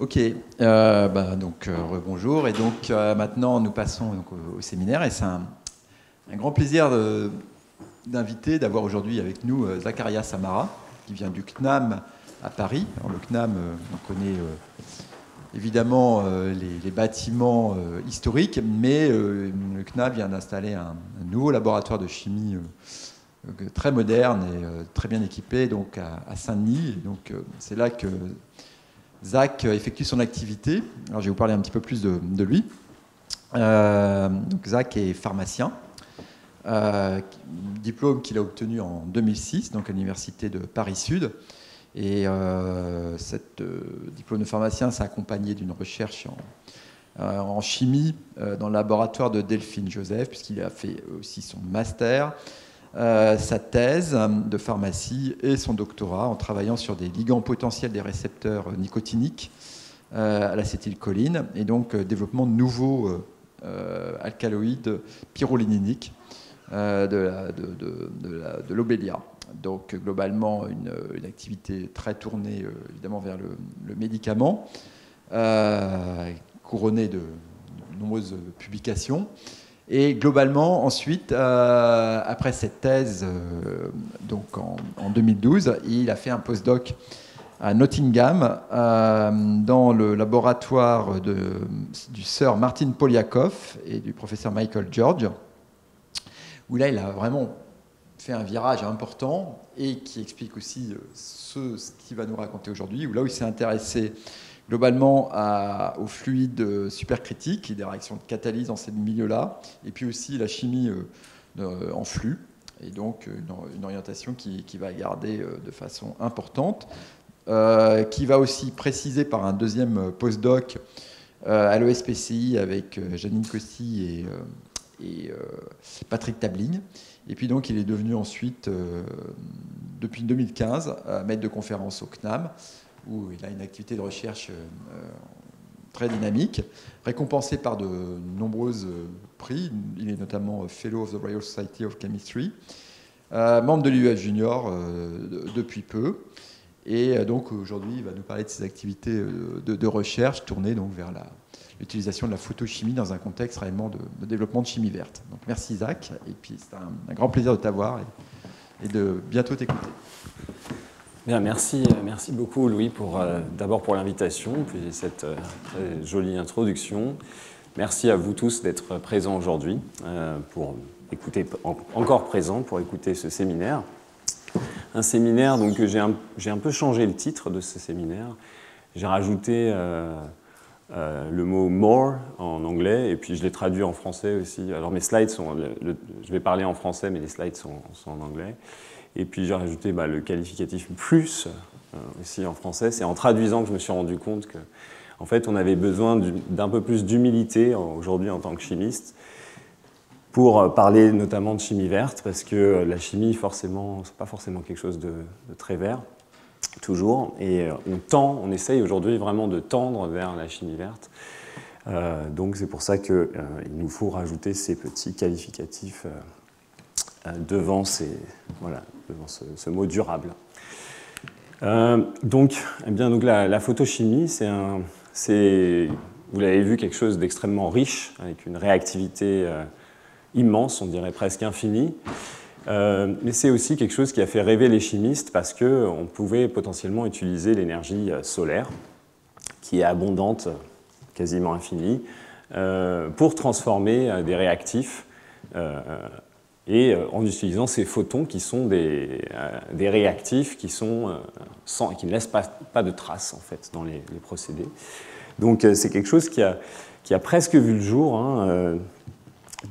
Ok, donc rebonjour. Et donc maintenant nous passons donc, au séminaire et c'est un grand plaisir d'inviter, d'avoir aujourd'hui avec nous Zacharia Samara qui vient du CNAM à Paris. Alors, le CNAM, on connaît évidemment les bâtiments historiques, mais le CNAM vient d'installer un nouveau laboratoire de chimie très moderne et très bien équipé donc à Saint-Denis. Et donc c'est là que Zach effectue son activité. Alors, je vais vous parler un petit peu plus de lui. Donc, Zach est pharmacien, diplôme qu'il a obtenu en 2006 donc à l'université de Paris-Sud. Et cette diplôme de pharmacien s'est accompagné d'une recherche en chimie dans le laboratoire de Delphine Joseph, puisqu'il a fait aussi son master, sa thèse de pharmacie et son doctorat en travaillant sur des ligands potentiels des récepteurs nicotiniques à l'acétylcholine et donc développement de nouveaux alcaloïdes pyroléniniques de l'obélia. Donc globalement une activité très tournée évidemment vers le médicament, couronnée de nombreuses publications. Et globalement, ensuite, après cette thèse, donc en 2012, il a fait un postdoc à Nottingham, dans le laboratoire du sir Martin Polyakov et du professeur Michael George, où là, il a vraiment fait un virage important et qui explique aussi ce qu'il va nous raconter aujourd'hui, où là où il s'est intéressé globalement aux fluides supercritiques et des réactions de catalyse dans ces milieux-là, et puis aussi la chimie en flux, et donc une orientation qui va garder de façon importante, qui va aussi préciser par un deuxième postdoc à l'ESPCI avec Janine Costi et Patrick Tabling. Et puis donc il est devenu ensuite, depuis 2015, maître de conférence au CNAM, où il a une activité de recherche très dynamique, récompensé par de nombreux prix. Il est notamment Fellow of the Royal Society of Chemistry, membre de l'UF Junior depuis peu. Et donc aujourd'hui, il va nous parler de ses activités de recherche tournées donc vers l'utilisation de la photochimie dans un contexte réellement de développement de chimie verte. Donc merci Zach, et puis c'est un grand plaisir de t'avoir et de bientôt t'écouter. Bien, merci beaucoup Louis d'abord pour l'invitation, puis cette très jolie introduction. Merci à vous tous d'être présents aujourd'hui, pour écouter, encore présents pour écouter ce séminaire. Un séminaire, donc j'ai un peu changé le titre de ce séminaire. J'ai rajouté le mot « more » en anglais, et puis je l'ai traduit en français aussi. Alors mes slides je vais parler en français, mais les slides sont en anglais. Et puis j'ai rajouté le qualificatif « plus » aussi en français. C'est en traduisant que je me suis rendu compte que, en fait, on avait besoin d'un peu plus d'humilité aujourd'hui en tant que chimiste pour parler notamment de chimie verte, parce que la chimie, forcément, c'est pas forcément quelque chose de très vert, toujours. Et on essaye aujourd'hui vraiment de tendre vers la chimie verte. Donc c'est pour ça qu'il nous faut rajouter ces petits qualificatifs devant ce mot durable. Donc la photochimie, c'est, vous l'avez vu, quelque chose d'extrêmement riche, avec une réactivité immense, on dirait presque infinie. Mais c'est aussi quelque chose qui a fait rêver les chimistes parce qu'on pouvait potentiellement utiliser l'énergie solaire, qui est abondante, quasiment infinie, pour transformer des réactifs et en utilisant ces photons qui sont des réactifs qui ne laissent pas de traces en fait, dans les procédés. Donc c'est quelque chose qui a presque vu le jour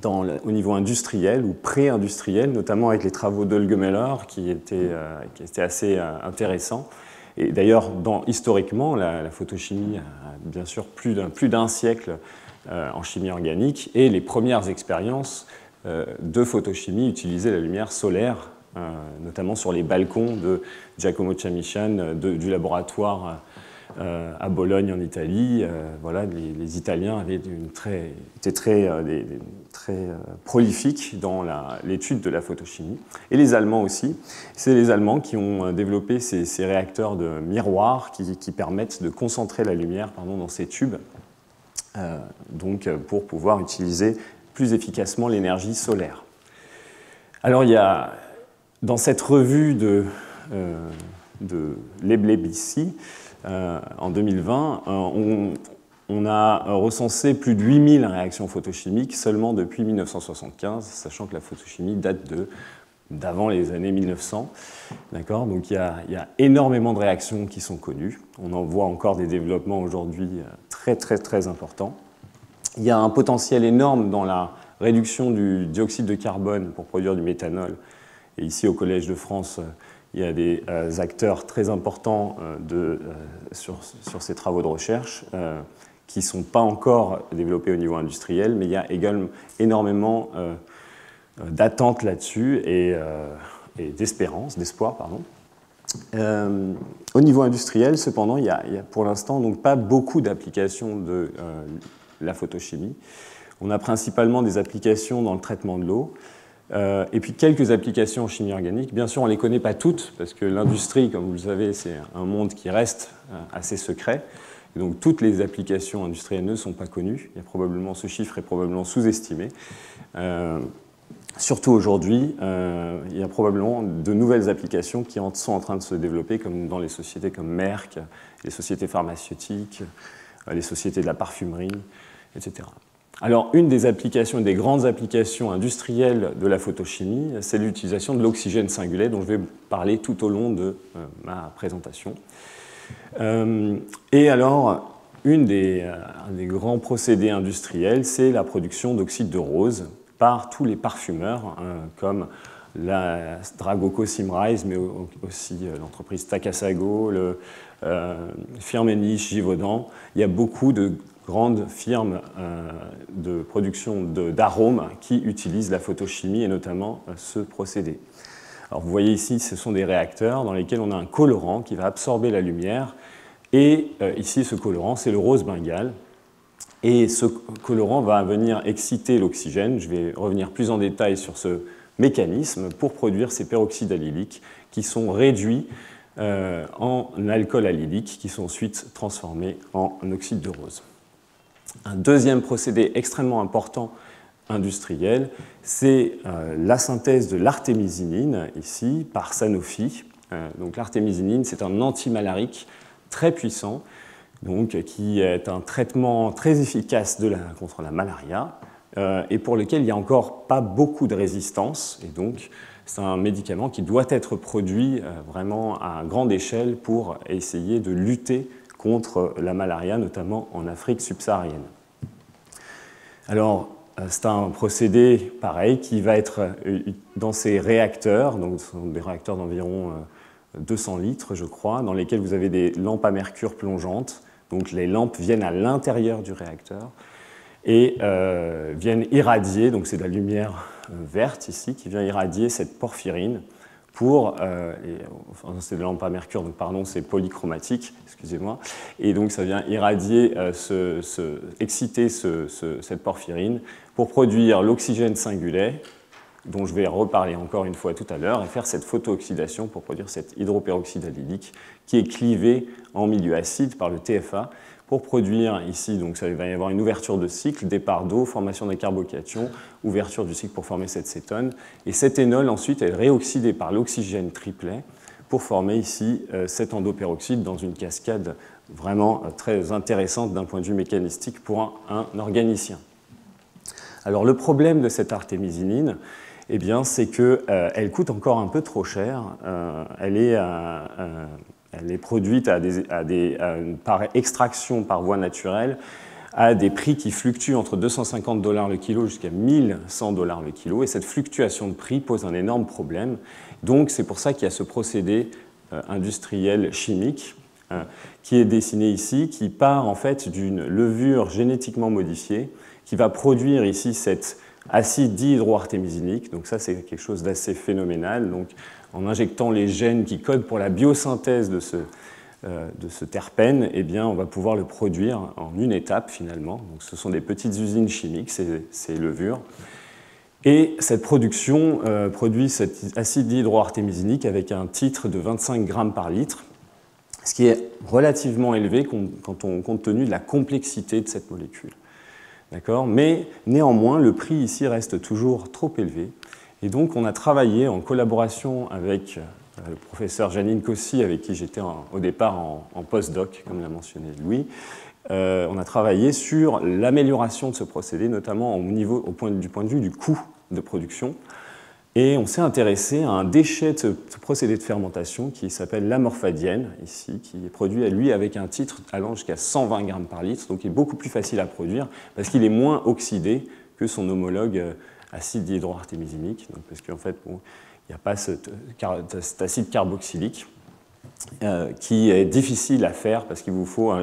au niveau industriel ou pré-industriel, notamment avec les travaux d'Olgemeller qui étaient assez intéressants. Et d'ailleurs, historiquement, la photochimie a bien sûr plus d'un siècle en chimie organique, et les premières expériences de photochimie utilisaient la lumière solaire, notamment sur les balcons de Giacomo Chamichán du laboratoire à Bologne en Italie. Voilà, les Italiens étaient très prolifiques dans l'étude de la photochimie. Et les Allemands aussi. C'est les Allemands qui ont développé ces réacteurs de miroir qui permettent de concentrer la lumière dans ces tubes, donc pour pouvoir utiliser plus efficacement l'énergie solaire. Alors il y a, dans cette revue de Leblebici, en 2020, on a recensé plus de 8000 réactions photochimiques seulement depuis 1975, sachant que la photochimie date d'avant les années 1900. D'accord ? Donc il y a énormément de réactions qui sont connues. On en voit encore des développements aujourd'hui très, très, très importants. Il y a un potentiel énorme dans la réduction du dioxyde de carbone pour produire du méthanol. Et ici, au Collège de France, il y a des acteurs très importants sur ces travaux de recherche qui ne sont pas encore développés au niveau industriel, mais il y a également énormément d'attentes là-dessus et d'espoir. Au niveau industriel, cependant, il y a pour l'instant donc pas beaucoup d'applications de la photochimie. On a principalement des applications dans le traitement de l'eau, et puis quelques applications en chimie organique. Bien sûr, on ne les connaît pas toutes, parce que l'industrie, comme vous le savez, c'est un monde qui reste assez secret. Et donc toutes les applications industrielles ne sont pas connues. Ce chiffre est probablement sous-estimé. Surtout aujourd'hui, il y a probablement de nouvelles applications qui sont en train de se développer, comme dans les sociétés comme Merck, les sociétés pharmaceutiques, les sociétés de la parfumerie, etc. Alors, une des grandes applications industrielles de la photochimie, c'est l'utilisation de l'oxygène singulé, dont je vais parler tout au long de ma présentation. Et alors, un des grands procédés industriels, c'est la production d'oxyde de rose par tous les parfumeurs, comme la Dragoco Symrise, mais aussi l'entreprise Takasago, le Firmenich, Givaudan. Il y a beaucoup de grandes firmes de production d'arômes qui utilisent la photochimie et notamment ce procédé. Alors vous voyez ici, ce sont des réacteurs dans lesquels on a un colorant qui va absorber la lumière. Et ici, ce colorant, c'est le rose bengale. Et ce colorant va venir exciter l'oxygène. Je vais revenir plus en détail sur ce mécanisme pour produire ces peroxydes allyliques qui sont réduits en alcool allylique qui sont ensuite transformés en oxyde de rose. Un deuxième procédé extrêmement important industriel, c'est la synthèse de l'artémisinine, ici, par Sanofi. Donc l'artémisinine, c'est un antimalarique très puissant, donc, qui est un traitement très efficace contre la malaria, et pour lequel il n'y a encore pas beaucoup de résistance. Et donc, c'est un médicament qui doit être produit vraiment à grande échelle pour essayer de lutter contre la malaria, notamment en Afrique subsaharienne. Alors, c'est un procédé pareil qui va être dans ces réacteurs, donc ce sont des réacteurs d'environ 200 litres, je crois, dans lesquels vous avez des lampes à mercure plongeantes. Donc les lampes viennent à l'intérieur du réacteur et viennent irradier, donc c'est de la lumière verte ici, qui vient irradier cette porphyrine pour, c'est de la lampe à mercure, donc pardon, c'est polychromatique, excusez-moi, et donc ça vient irradier, exciter cette porphyrine pour produire l'oxygène singulé, dont je vais reparler encore une fois tout à l'heure, et faire cette photooxydation pour produire cet hydroperoxyde allylique qui est clivé en milieu acide par le TFA pour produire ici, donc ça va y avoir une ouverture de cycle, départ d'eau, formation des carbocations, ouverture du cycle pour former cette cétone, et cet énol ensuite est réoxydé par l'oxygène triplet pour former ici cet endoperoxyde dans une cascade vraiment très intéressante d'un point de vue mécanistique pour un organicien. Alors le problème de cette artémisinine, eh bien, c'est qu'elle coûte encore un peu trop cher. Elle est produite par extraction par voie naturelle à des prix qui fluctuent entre $250 le kilo jusqu'à $1100 le kilo. Et cette fluctuation de prix pose un énorme problème. Donc c'est pour ça qu'il y a ce procédé industriel chimique qui est dessiné ici, qui part en fait d'une levure génétiquement modifiée qui va produire ici cet acide dihydroartémisinique. Donc ça, c'est quelque chose d'assez phénoménal. Donc, en injectant les gènes qui codent pour la biosynthèse de de ce terpène, eh bien, on va pouvoir le produire en une étape finalement. Donc, ce sont des petites usines chimiques, ces levures. Et cette production produit cet acide dihydroartémisinique avec un titre de 25 grammes par litre, ce qui est relativement élevé compte tenu de la complexité de cette molécule. D'accord ? Mais néanmoins, le prix ici reste toujours trop élevé. Et donc, on a travaillé en collaboration avec le professeur Janine Cossy, avec qui j'étais au départ en postdoc, comme l'a mentionné Louis. On a travaillé sur l'amélioration de ce procédé, notamment du point de vue du coût de production. Et on s'est intéressé à un déchet de ce procédé de fermentation qui s'appelle l'amorphadienne, ici, qui est produit, lui, avec un titre allant jusqu'à 120 grammes par litre, donc il est beaucoup plus facile à produire parce qu'il est moins oxydé que son homologue acide dihydroartémisinique, parce qu'en fait, bon, il n'y a pas cet acide carboxylique qui est difficile à faire parce qu'il vous faut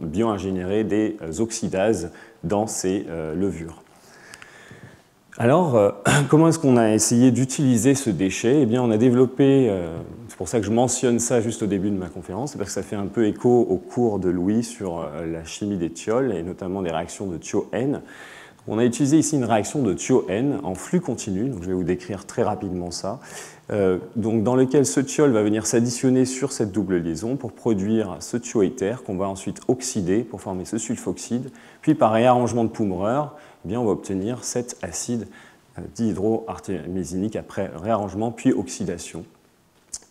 bio-ingénierer des oxydases dans ces levures. Alors, comment est-ce qu'on a essayé d'utiliser ce déchet? Eh bien, on a développé, c'est pour ça que je mentionne ça juste au début de ma conférence, c'est parce que ça fait un peu écho au cours de Louis sur la chimie des thiols, et notamment des réactions de thio-N. On a utilisé ici une réaction de thio-N en flux continu, donc je vais vous décrire très rapidement ça, donc dans lequel ce thiol va venir s'additionner sur cette double liaison pour produire ce thioéther qu'on va ensuite oxyder pour former ce sulfoxyde, puis par réarrangement de Poumrer, eh bien, on va obtenir cet acide dihydroartémisinique après réarrangement puis oxydation.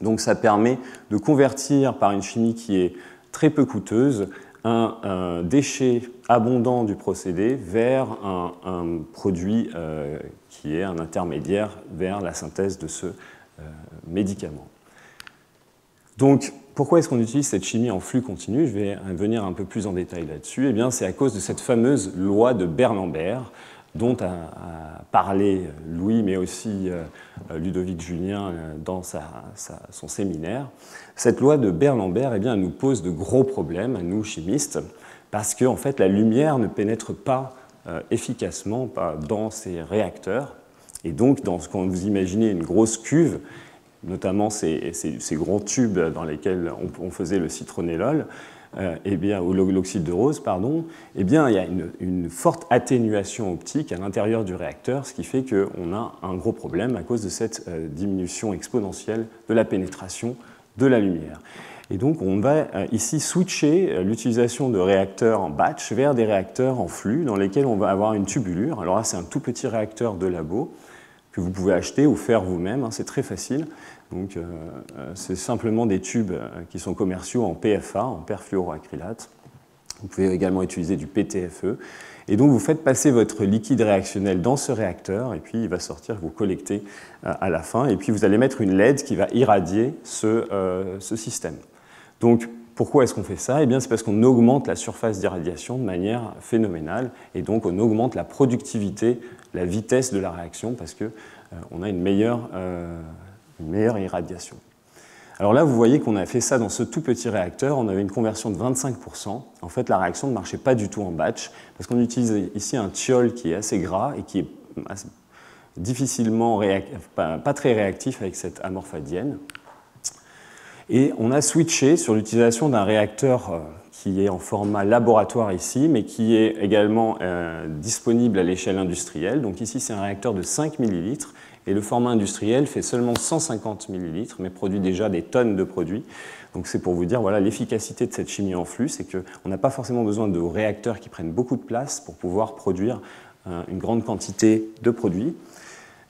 Donc ça permet de convertir par une chimie qui est très peu coûteuse un déchet abondant du procédé vers un produit qui est un intermédiaire vers la synthèse de ce médicament. Donc, pourquoi est-ce qu'on utilise cette chimie en flux continu? Je vais venir un peu plus en détail là-dessus. Eh bien, c'est à cause de cette fameuse loi de Beer-Lambert, dont a parlé Louis, mais aussi Ludovic Julien dans son séminaire. Cette loi de Beer-Lambert, eh bien, elle nous pose de gros problèmes, à nous chimistes, parce que en fait, la lumière ne pénètre pas efficacement dans ces réacteurs. Et donc, quand vous imaginez une grosse cuve, notamment ces gros tubes dans lesquels on faisait le citronellol, ou l'oxyde de rose, pardon, eh bien, il y a une forte atténuation optique à l'intérieur du réacteur, ce qui fait qu'on a un gros problème à cause de cette diminution exponentielle de la pénétration de la lumière. Et donc, on va ici switcher l'utilisation de réacteurs en batch vers des réacteurs en flux dans lesquels on va avoir une tubulure. Alors là, c'est un tout petit réacteur de labo que vous pouvez acheter ou faire vous-même, hein, c'est très facile. Donc, c'est simplement des tubes qui sont commerciaux en PFA, en perfluoroacrylate. Vous pouvez également utiliser du PTFE. Et donc, vous faites passer votre liquide réactionnel dans ce réacteur, et puis il va sortir, vous collectez à la fin, et puis vous allez mettre une LED qui va irradier ce système. Donc, pourquoi est-ce qu'on fait ça? Eh bien, c'est parce qu'on augmente la surface d'irradiation de manière phénoménale, et donc on augmente la productivité, la vitesse de la réaction, parce qu'on a une meilleure irradiation. Alors là, vous voyez qu'on a fait ça dans ce tout petit réacteur, on avait une conversion de 25%. En fait, la réaction ne marchait pas du tout en batch, parce qu'on utilise ici un thiol qui est assez gras et qui est difficilement pas très réactif avec cette amorphadienne. Et on a switché sur l'utilisation d'un réacteur qui est en format laboratoire ici, mais qui est également disponible à l'échelle industrielle. Donc ici, c'est un réacteur de 5 ml, et le format industriel fait seulement 150 ml, mais produit déjà des tonnes de produits. Donc c'est pour vous dire voilà, l'efficacité de cette chimie en flux, c'est qu'on n'a pas forcément besoin de réacteurs qui prennent beaucoup de place pour pouvoir produire une grande quantité de produits.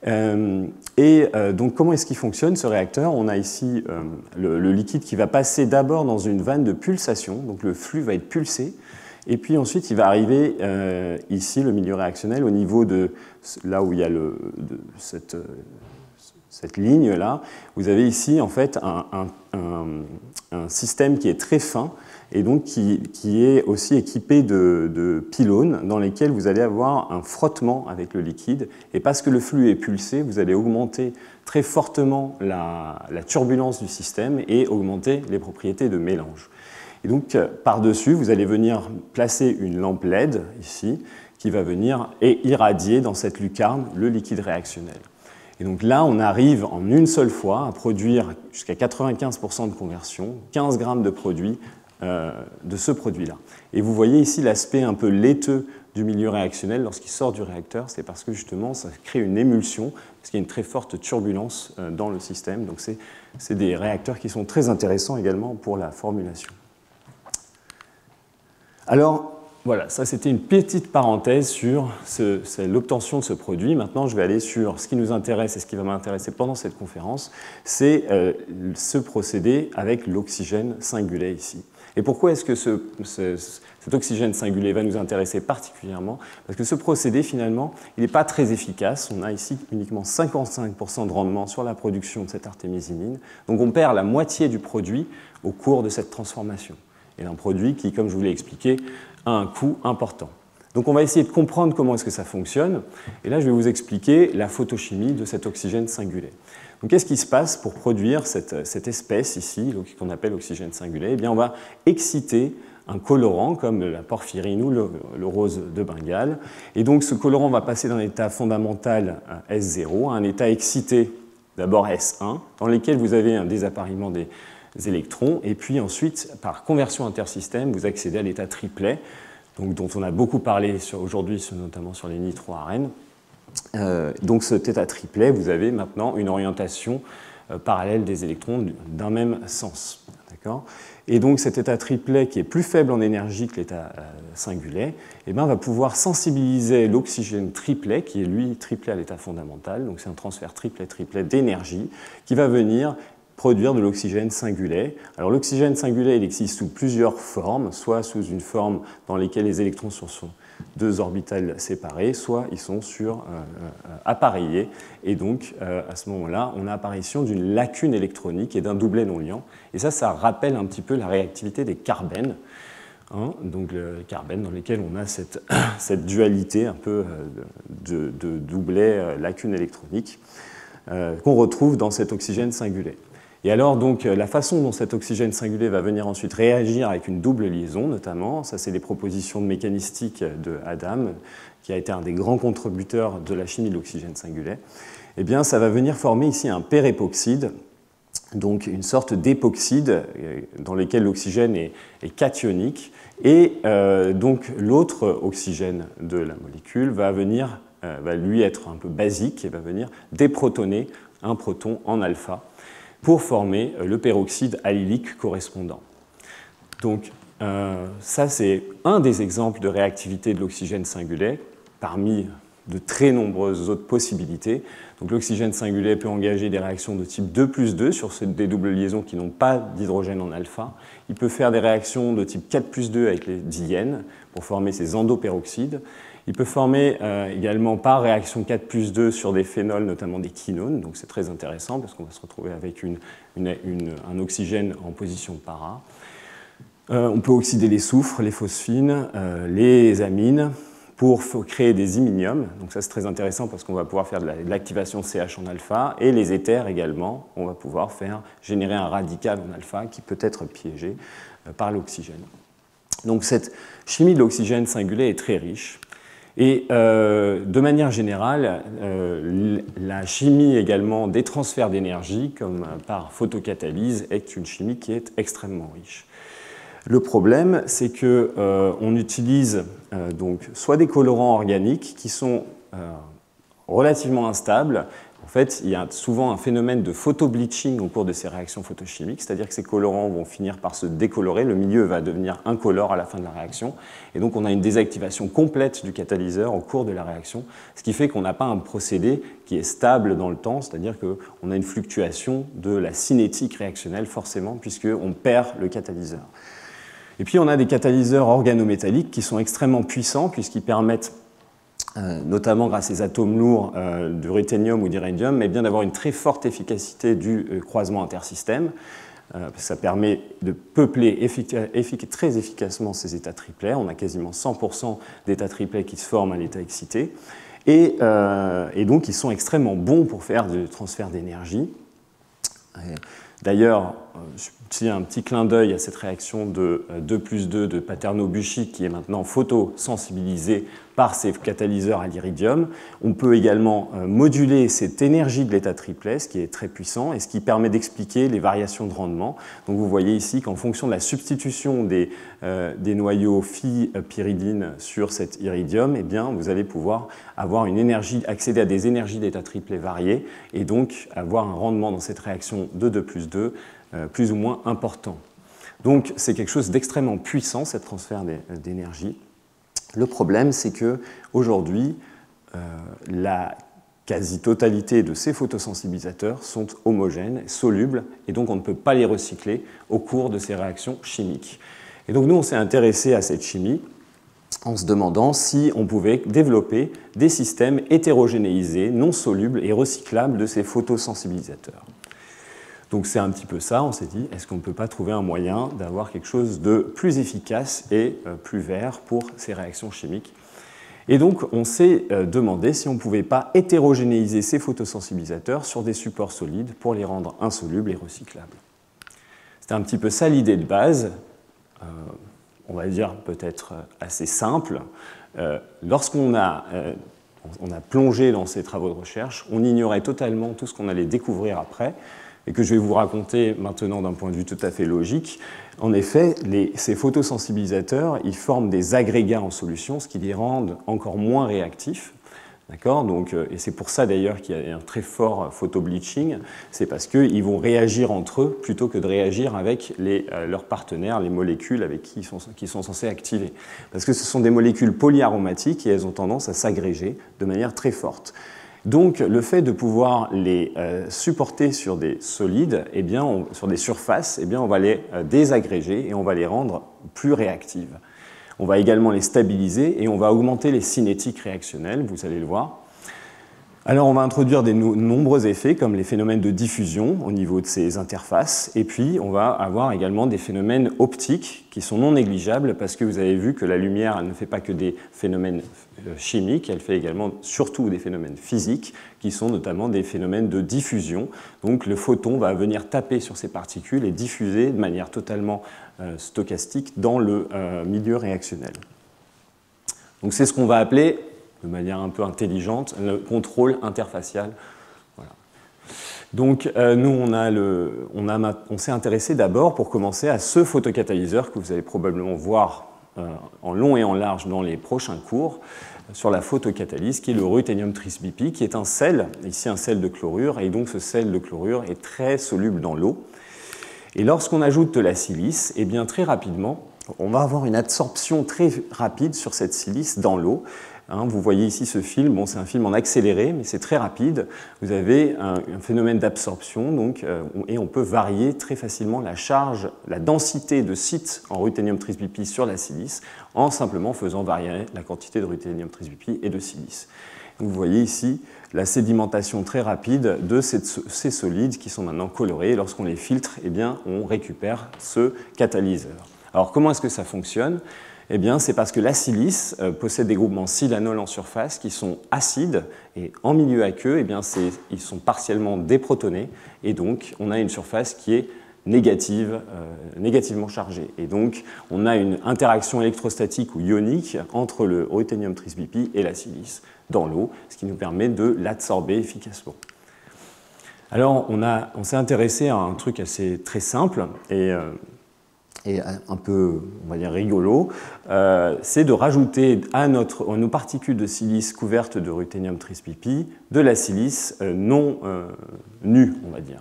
Donc comment est-ce qu'il fonctionne ce réacteur? On a ici le liquide qui va passer d'abord dans une vanne de pulsation, donc le flux va être pulsé, et puis ensuite il va arriver ici, le milieu réactionnel, au niveau de là où il y a cette ligne-là. Vous avez ici en fait un système qui est très fin, et donc qui est aussi équipé de pylônes dans lesquels vous allez avoir un frottement avec le liquide. Et parce que le flux est pulsé, vous allez augmenter très fortement la turbulence du système et augmenter les propriétés de mélange. Et donc, par-dessus, vous allez venir placer une lampe LED, ici, qui va venir et irradier dans cette lucarne le liquide réactionnel. Et donc là, on arrive en une seule fois à produire jusqu'à 95% de conversion, 15 grammes de produit de ce produit-là. Et vous voyez ici l'aspect un peu laiteux du milieu réactionnel lorsqu'il sort du réacteur, c'est parce que justement ça crée une émulsion, parce qu'il y a une très forte turbulence dans le système. Donc c'est des réacteurs qui sont très intéressants également pour la formulation. Alors voilà, ça c'était une petite parenthèse sur l'obtention de ce produit. Maintenant je vais aller sur ce qui nous intéresse et ce qui va m'intéresser pendant cette conférence, c'est ce procédé avec l'oxygène singulet ici. Et pourquoi est-ce que cet oxygène singulet va nous intéresser particulièrement? Parce que ce procédé, finalement, il n'est pas très efficace. On a ici uniquement 55% de rendement sur la production de cette artémisinine. Donc on perd la moitié du produit au cours de cette transformation. Et un produit qui, comme je vous l'ai expliqué, a un coût important. Donc on va essayer de comprendre comment est-ce que ça fonctionne. Et là, je vais vous expliquer la photochimie de cet oxygène singulet. Donc, qu'est-ce qui se passe pour produire cette espèce ici, qu'on appelle oxygène singulet? Eh bien, on va exciter un colorant comme la porphyrine ou le rose de Bengale. Et donc, ce colorant va passer d'un état fondamental S0 à un état excité, d'abord S1, dans lequel vous avez un désappariement des électrons. Et puis ensuite, par conversion intersystème, vous accédez à l'état triplet, donc, dont on a beaucoup parlé aujourd'hui, notamment sur les nitroarénes. Donc cet état triplet, vous avez maintenant une orientation parallèle des électrons d'un même sens. Et donc cet état triplet, qui est plus faible en énergie que l'état singulet, eh bien, va pouvoir sensibiliser l'oxygène triplet, qui est lui triplet à l'état fondamental. Donc c'est un transfert triplet-triplet d'énergie qui va venir produire de l'oxygène singulet. Alors l'oxygène singulet, il existe sous plusieurs formes, soit sous une forme dans laquelle les électrons sont sur deux orbitales séparées, soit ils sont appareillés. Et donc, à ce moment-là, on a apparition d'une lacune électronique et d'un doublet non liant. Et ça rappelle un petit peu la réactivité des carbènes. Donc, les carbènes dans lesquels on a cette dualité un peu de doublet lacune électronique qu'on retrouve dans cet oxygène singulet. Et alors, donc, la façon dont cet oxygène singulet va venir ensuite réagir avec une double liaison, notamment, ça c'est les propositions de mécanistique de Adam, qui a été un des grands contributeurs de la chimie de l'oxygène singulet, eh bien, ça va venir former ici un pérépoxyde, donc une sorte d'époxyde dans lequel l'oxygène est cationique, et donc l'autre oxygène de la molécule va lui être un peu basique et va venir déprotoner un proton en alpha, pour former le peroxyde allylique correspondant. Donc ça, c'est un des exemples de réactivité de l'oxygène singulet, parmi de très nombreuses autres possibilités. Donc l'oxygène singulet peut engager des réactions de type 2+2 sur des doubles liaisons qui n'ont pas d'hydrogène en alpha. Il peut faire des réactions de type 4+2 avec les diènes pour former ces endoperoxydes. Il peut former également par réaction 4+2 sur des phénols, notamment des quinones, donc c'est très intéressant parce qu'on va se retrouver avec un oxygène en position para. On peut oxyder les soufres, les phosphines, les amines pour créer des iminiums, donc ça c'est très intéressant parce qu'on va pouvoir faire de l'activation CH en alpha, et les éthers également, on va pouvoir générer un radical en alpha qui peut être piégé par l'oxygène. Donc cette chimie de l'oxygène singulet est très riche. Et de manière générale, la chimie également des transferts d'énergie, comme par photocatalyse, est une chimie qui est extrêmement riche. Le problème, c'est qu'on utilise donc soit des colorants organiques qui sont relativement instables. En fait, il y a souvent un phénomène de photobleaching au cours de ces réactions photochimiques, c'est-à-dire que ces colorants vont finir par se décolorer, le milieu va devenir incolore à la fin de la réaction, et donc on a une désactivation complète du catalyseur au cours de la réaction, ce qui fait qu'on n'a pas un procédé qui est stable dans le temps, c'est-à-dire qu'on a une fluctuation de la cinétique réactionnelle forcément, puisqu'on perd le catalyseur. Et puis on a des catalyseurs organométalliques qui sont extrêmement puissants, puisqu'ils permettent notamment grâce à ces atomes lourds de ruthénium ou d'iridium, mais bien d'avoir une très forte efficacité du croisement intersystème. Ça permet de peupler très efficacement ces états triplets. On a quasiment 100% d'états triplets qui se forment à l'état excité. Et donc, ils sont extrêmement bons pour faire du transfert d'énergie. D'ailleurs, je fais un petit clin d'œil à cette réaction de 2+2 de Paterno-Bucci qui est maintenant photosensibilisée par ces catalyseurs à l'iridium. On peut également moduler cette énergie de l'état triplet, ce qui est très puissant et ce qui permet d'expliquer les variations de rendement. Donc vous voyez ici qu'en fonction de la substitution des noyaux phi-pyridine sur cet iridium, eh bien, vous allez pouvoir avoir une énergie, accéder à des énergies d'état triplet variées et donc avoir un rendement dans cette réaction de 2+2 plus ou moins important. Donc c'est quelque chose d'extrêmement puissant, ce transfert d'énergie. Le problème, c'est qu'aujourd'hui, la quasi-totalité de ces photosensibilisateurs sont homogènes, solubles, et donc on ne peut pas les recycler au cours de ces réactions chimiques. Et donc nous, on s'est intéressé à cette chimie en se demandant si on pouvait développer des systèmes hétérogénéisés, non solubles et recyclables de ces photosensibilisateurs. Donc c'est un petit peu ça, on s'est dit, est-ce qu'on ne peut pas trouver un moyen d'avoir quelque chose de plus efficace et plus vert pour ces réactions chimiques? Et donc on s'est demandé si on ne pouvait pas hétérogénéiser ces photosensibilisateurs sur des supports solides pour les rendre insolubles et recyclables. C'était un petit peu ça l'idée de base, on va dire peut-être assez simple. Lorsqu'on a plongé dans ces travaux de recherche, on ignorait totalement tout ce qu'on allait découvrir après, et que je vais vous raconter maintenant d'un point de vue tout à fait logique. En effet, ces photosensibilisateurs, ils forment des agrégats en solution, ce qui les rend encore moins réactifs. Donc, et c'est pour ça d'ailleurs qu'il y a un très fort photobleaching, c'est parce qu'ils vont réagir entre eux plutôt que de réagir avec leurs partenaires, les molécules avec qui ils sont censés activer. Parce que ce sont des molécules polyaromatiques et elles ont tendance à s'agréger de manière très forte. Donc, le fait de pouvoir les supporter sur des solides, eh bien, sur des surfaces, eh bien, on va les désagréger et on va les rendre plus réactives. On va également les stabiliser et on va augmenter les cinétiques réactionnelles, vous allez le voir. Alors, on va introduire de nombreux effets comme les phénomènes de diffusion au niveau de ces interfaces et puis on va avoir également des phénomènes optiques qui sont non négligeables parce que vous avez vu que la lumière elle ne fait pas que des phénomènes chimiques, elle fait également surtout des phénomènes physiques qui sont notamment des phénomènes de diffusion. Donc le photon va venir taper sur ces particules et diffuser de manière totalement stochastique dans le milieu réactionnel. Donc c'est ce qu'on va appeler de manière un peu intelligente, le contrôle interfacial. Voilà. Donc nous, on s'est intéressé d'abord, pour commencer, à ce photocatalyseur que vous allez probablement voir en long et en large dans les prochains cours, sur la photocatalyse, qui est le ruthénium trisbipy, qui est un sel, ici un sel de chlorure, et donc ce sel de chlorure est très soluble dans l'eau. Et lorsqu'on ajoute de la silice, eh bien très rapidement, on va avoir une absorption très rapide sur cette silice dans l'eau. Vous voyez ici ce film, bon, c'est un film en accéléré, mais c'est très rapide. Vous avez un phénomène d'absorption, et on peut varier très facilement la charge, la densité de sites en ruthénium trisbipy sur la silice, en simplement faisant varier la quantité de ruthénium trisbipy et de silice. Vous voyez ici la sédimentation très rapide de ces solides qui sont maintenant colorés. Lorsqu'on les filtre, eh bien, on récupère ce catalyseur. Alors comment est-ce que ça fonctionne ? Eh bien, c'est parce que la silice possède des groupements silanol en surface qui sont acides et en milieu aqueux, eh bien, ils sont partiellement déprotonés et donc on a une surface qui est négativement chargée. Et donc, on a une interaction électrostatique ou ionique entre le ruthénium trisbipy et la silice dans l'eau, ce qui nous permet de l'absorber efficacement. Alors, on s'est intéressé à un truc très simple et un peu, on va dire, rigolo, c'est de rajouter à nos particules de silice couvertes de ruthénium trisbipy de la silice non nue, on va dire.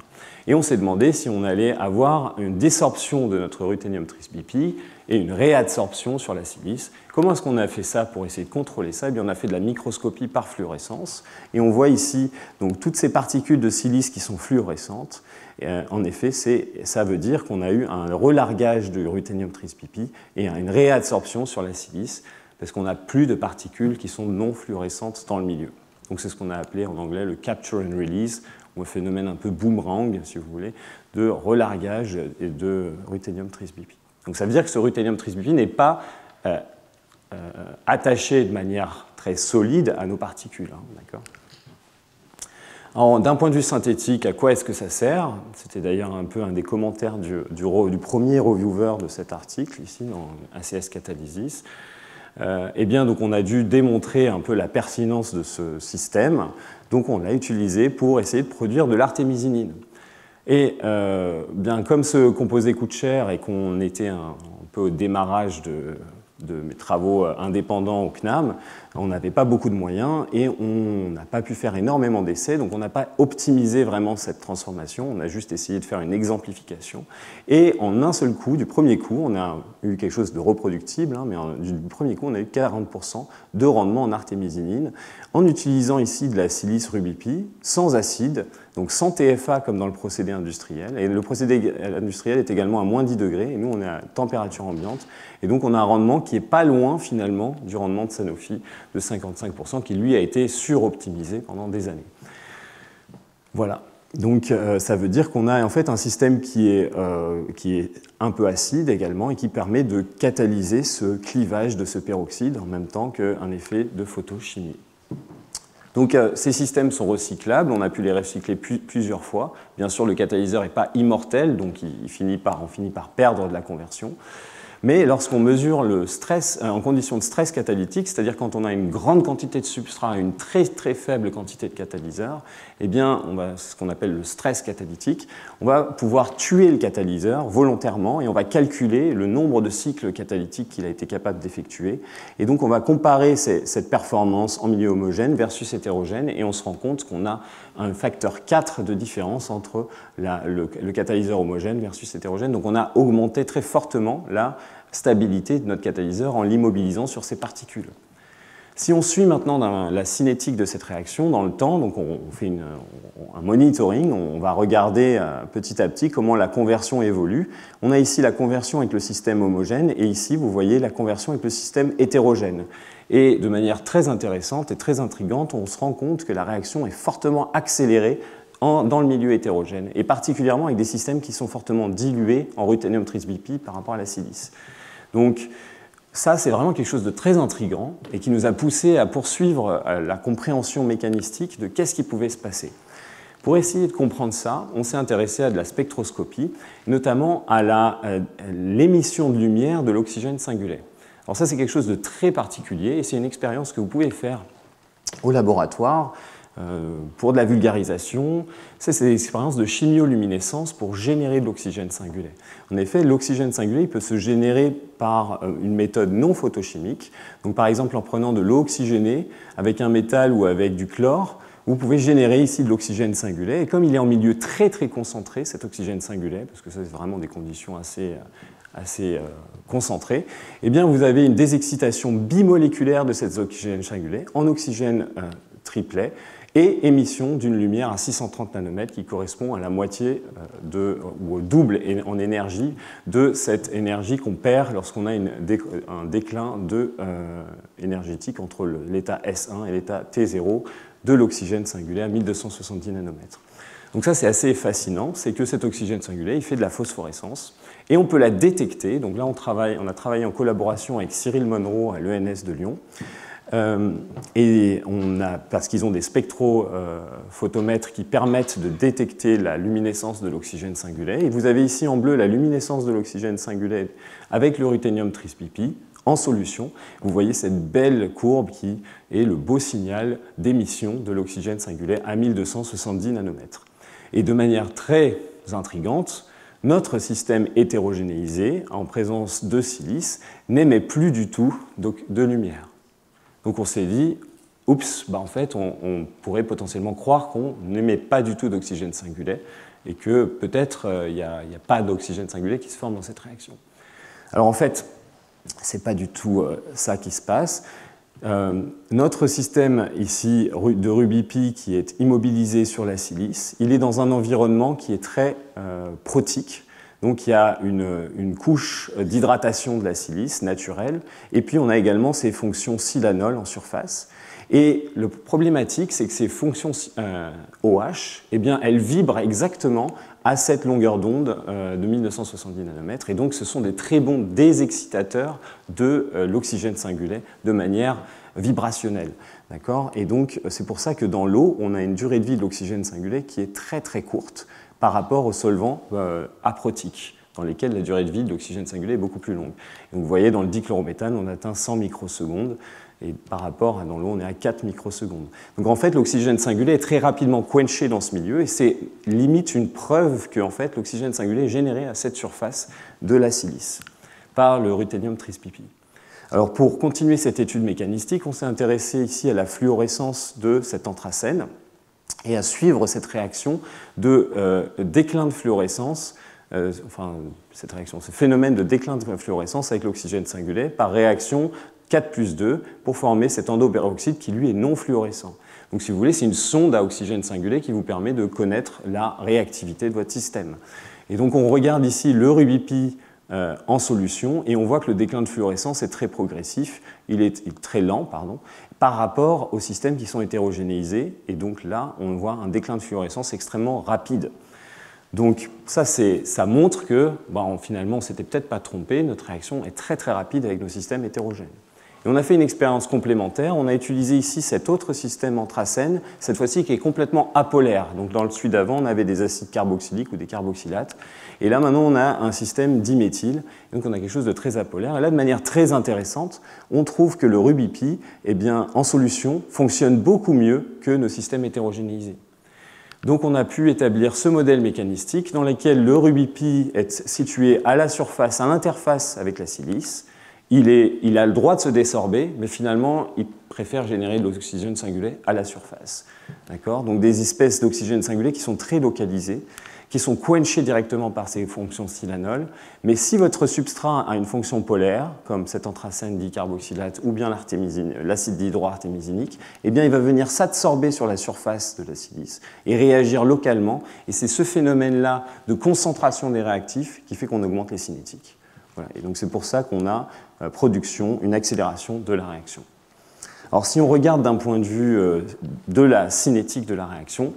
Et on s'est demandé si on allait avoir une désorption de notre ruthénium trisbipy et une réadsorption sur la silice. Comment est-ce qu'on a fait ça pour essayer de contrôler ça ? Eh bien, on a fait de la microscopie par fluorescence et on voit ici donc, toutes ces particules de silice qui sont fluorescentes. Et, en effet, ça veut dire qu'on a eu un relargage du ruthénium trisbipy et une réadsorption sur la silice parce qu'on n'a plus de particules qui sont non fluorescentes dans le milieu. Donc c'est ce qu'on a appelé en anglais le capture and release, ou un phénomène un peu boomerang, si vous voulez, de relargage de ruthénium trisbipy. Donc ça veut dire que ce ruthénium trisbipy n'est pas attaché de manière très solide à nos particules. D'accord ? D'un point de vue synthétique, à quoi est-ce que ça sert? C'était d'ailleurs un peu un des commentaires du premier reviewer de cet article, ici, dans ACS Catalysis. Eh bien, donc, on a dû démontrer un peu la pertinence de ce système. Donc, on l'a utilisé pour essayer de produire de l'artémisinine. Et bien, comme ce composé coûte cher et qu'on était un peu au démarrage de mes travaux indépendants au CNAM, on n'avait pas beaucoup de moyens et on n'a pas pu faire énormément d'essais, donc on n'a pas optimisé vraiment cette transformation, on a juste essayé de faire une exemplification. Et en un seul coup, du premier coup, on a eu quelque chose de reproductible, hein, mais du premier coup, on a eu 40% de rendement en artémisinine, en utilisant ici de la silice Ruby-P, sans acide, donc sans TFA comme dans le procédé industriel. Et le procédé industriel est également à moins 10 degrés, et nous on est à température ambiante. Et donc on a un rendement qui n'est pas loin finalement du rendement de Sanofi de 55%, qui lui a été suroptimisé pendant des années. Voilà. Donc ça veut dire qu'on a en fait un système qui est un peu acide également et qui permet de catalyser ce clivage de ce peroxyde en même temps qu'un effet de photochimie. Donc ces systèmes sont recyclables, on a pu les recycler plusieurs fois. Bien sûr, le catalyseur n'est pas immortel, donc on finit par perdre de la conversion. Mais lorsqu'on mesure le stress en conditions de stress catalytique, c'est-à-dire quand on a une grande quantité de substrat et une très très faible quantité de catalyseur, eh bien, on va ce qu'on appelle le stress catalytique, on va pouvoir tuer le catalyseur volontairement et on va calculer le nombre de cycles catalytiques qu'il a été capable d'effectuer. Et donc on va comparer cette performance en milieu homogène versus hétérogène et on se rend compte qu'on a un facteur 4 de différence entre le catalyseur homogène versus hétérogène. Donc on a augmenté très fortement la stabilité de notre catalyseur en l'immobilisant sur ces particules. Si on suit maintenant la cinétique de cette réaction dans le temps, donc on fait un monitoring, on va regarder petit à petit comment la conversion évolue. On a ici la conversion avec le système homogène et ici vous voyez la conversion avec le système hétérogène. Et de manière très intéressante et très intrigante, on se rend compte que la réaction est fortement accélérée dans le milieu hétérogène, et particulièrement avec des systèmes qui sont fortement dilués en ruthénium tris-BP par rapport à la silice. Donc ça, c'est vraiment quelque chose de très intrigant et qui nous a poussé à poursuivre la compréhension mécanistique de qu'est-ce qui pouvait se passer. Pour essayer de comprendre ça, on s'est intéressé à de la spectroscopie, notamment à l'émission de lumière de l'oxygène singulaire. Alors ça, c'est quelque chose de très particulier et c'est une expérience que vous pouvez faire au laboratoire pour de la vulgarisation. C'est des expériences de chimioluminescence pour générer de l'oxygène singulaire. En effet, l'oxygène singulaire peut se générer par une méthode non photochimique. Donc, par exemple, en prenant de l'eau oxygénée avec un métal ou avec du chlore, vous pouvez générer ici de l'oxygène singulaire. Et comme il est en milieu très très concentré, cet oxygène singulaire, parce que ça c'est vraiment des conditions assez concentrées, eh bien, vous avez une désexcitation bimoléculaire de cet oxygène singulaire en oxygène triplet, et émission d'une lumière à 630 nanomètres qui correspond à la moitié ou au double en énergie de cette énergie qu'on perd lorsqu'on a un déclin énergétique entre l'état S1 et l'état T0 de l'oxygène singulaire à 1270 nanomètres. Donc ça, c'est assez fascinant, c'est que cet oxygène singulaire, il fait de la phosphorescence et on peut la détecter. Donc là, on a travaillé en collaboration avec Cyril Monroe à l'ENS de Lyon. Et parce qu'ils ont des spectrophotomètres qui permettent de détecter la luminescence de l'oxygène singulaire. Et vous avez ici en bleu la luminescence de l'oxygène singulaire avec le ruthénium tris-BP en solution. Vous voyez cette belle courbe qui est le beau signal d'émission de l'oxygène singulaire à 1270 nanomètres. Et de manière très intrigante, notre système hétérogénéisé en présence de silice n'émet plus du tout de lumière. Donc on s'est dit, oups, en fait, on pourrait potentiellement croire qu'on n'émet pas du tout d'oxygène singulaire et que peut-être il n'y a pas d'oxygène singulaire qui se forme dans cette réaction. Alors en fait, ce n'est pas du tout ça qui se passe. Notre système ici de Ruby-P qui est immobilisé sur la silice, il est dans un environnement qui est très protique. Donc il y a une couche d'hydratation de la silice naturelle, et puis on a également ces fonctions silanols en surface. Et le problématique, c'est que ces fonctions OH, eh bien, elles vibrent exactement à cette longueur d'onde de 1270 nanomètres, et donc ce sont des très bons désexcitateurs de l'oxygène singulaire de manière vibrationnelle. D'accord ? Et donc, c'est pour ça que dans l'eau, on a une durée de vie de l'oxygène singulé qui est très très courte par rapport aux solvants aprotiques, dans lesquels la durée de vie de l'oxygène singulé est beaucoup plus longue. Donc, vous voyez, dans le dichlorométhane, on atteint 100 microsecondes, et par rapport à dans l'eau, on est à 4 microsecondes. Donc en fait, l'oxygène singulé est très rapidement quenché dans ce milieu, et c'est limite une preuve que en fait, l'oxygène singulé est généré à cette surface de la silice par le ruthénium trispipi. Alors pour continuer cette étude mécanistique, on s'est intéressé ici à la fluorescence de cet anthracène et à suivre cette réaction de déclin de fluorescence, cette réaction, ce phénomène de déclin de fluorescence avec l'oxygène singulé par réaction 4+2 pour former cet endoperoxyde qui lui est non fluorescent. Donc si vous voulez, c'est une sonde à oxygène singulé qui vous permet de connaître la réactivité de votre système. Et donc on regarde ici le RubyPi en solution et on voit que le déclin de fluorescence est très progressif, il est très lent, par rapport aux systèmes qui sont hétérogénéisés. Et donc là, on voit un déclin de fluorescence extrêmement rapide. Donc ça montre que finalement, on ne s'était peut-être pas trompé, notre réaction est très très rapide avec nos systèmes hétérogènes. Et on a fait une expérience complémentaire, on a utilisé ici cet autre système anthracène, cette fois-ci qui est complètement apolaire. Donc dans le celui d'avant, on avait des acides carboxyliques ou des carboxylates, et là maintenant on a un système diméthyle, donc on a quelque chose de très apolaire. Et là, de manière très intéressante, on trouve que le RubyPi, en solution, fonctionne beaucoup mieux que nos systèmes hétérogénéisés. Donc on a pu établir ce modèle mécanistique dans lequel le RubyPi est situé à la surface, à l'interface avec la silice. Il a le droit de se désorber, mais finalement, il préfère générer de l'oxygène singulé à la surface. Donc des espèces d'oxygène singulé qui sont très localisées, qui sont quenchées directement par ces fonctions silanol. Mais si votre substrat a une fonction polaire, comme cet anthracène dicarboxylate ou bien l'acide dihydroartémisinique, il va venir s'absorber sur la surface de la silice et réagir localement. Et c'est ce phénomène-là de concentration des réactifs qui fait qu'on augmente les cinétiques. Voilà. Et donc c'est pour ça qu'on a production, une accélération de la réaction. Alors si on regarde d'un point de vue de la cinétique de la réaction,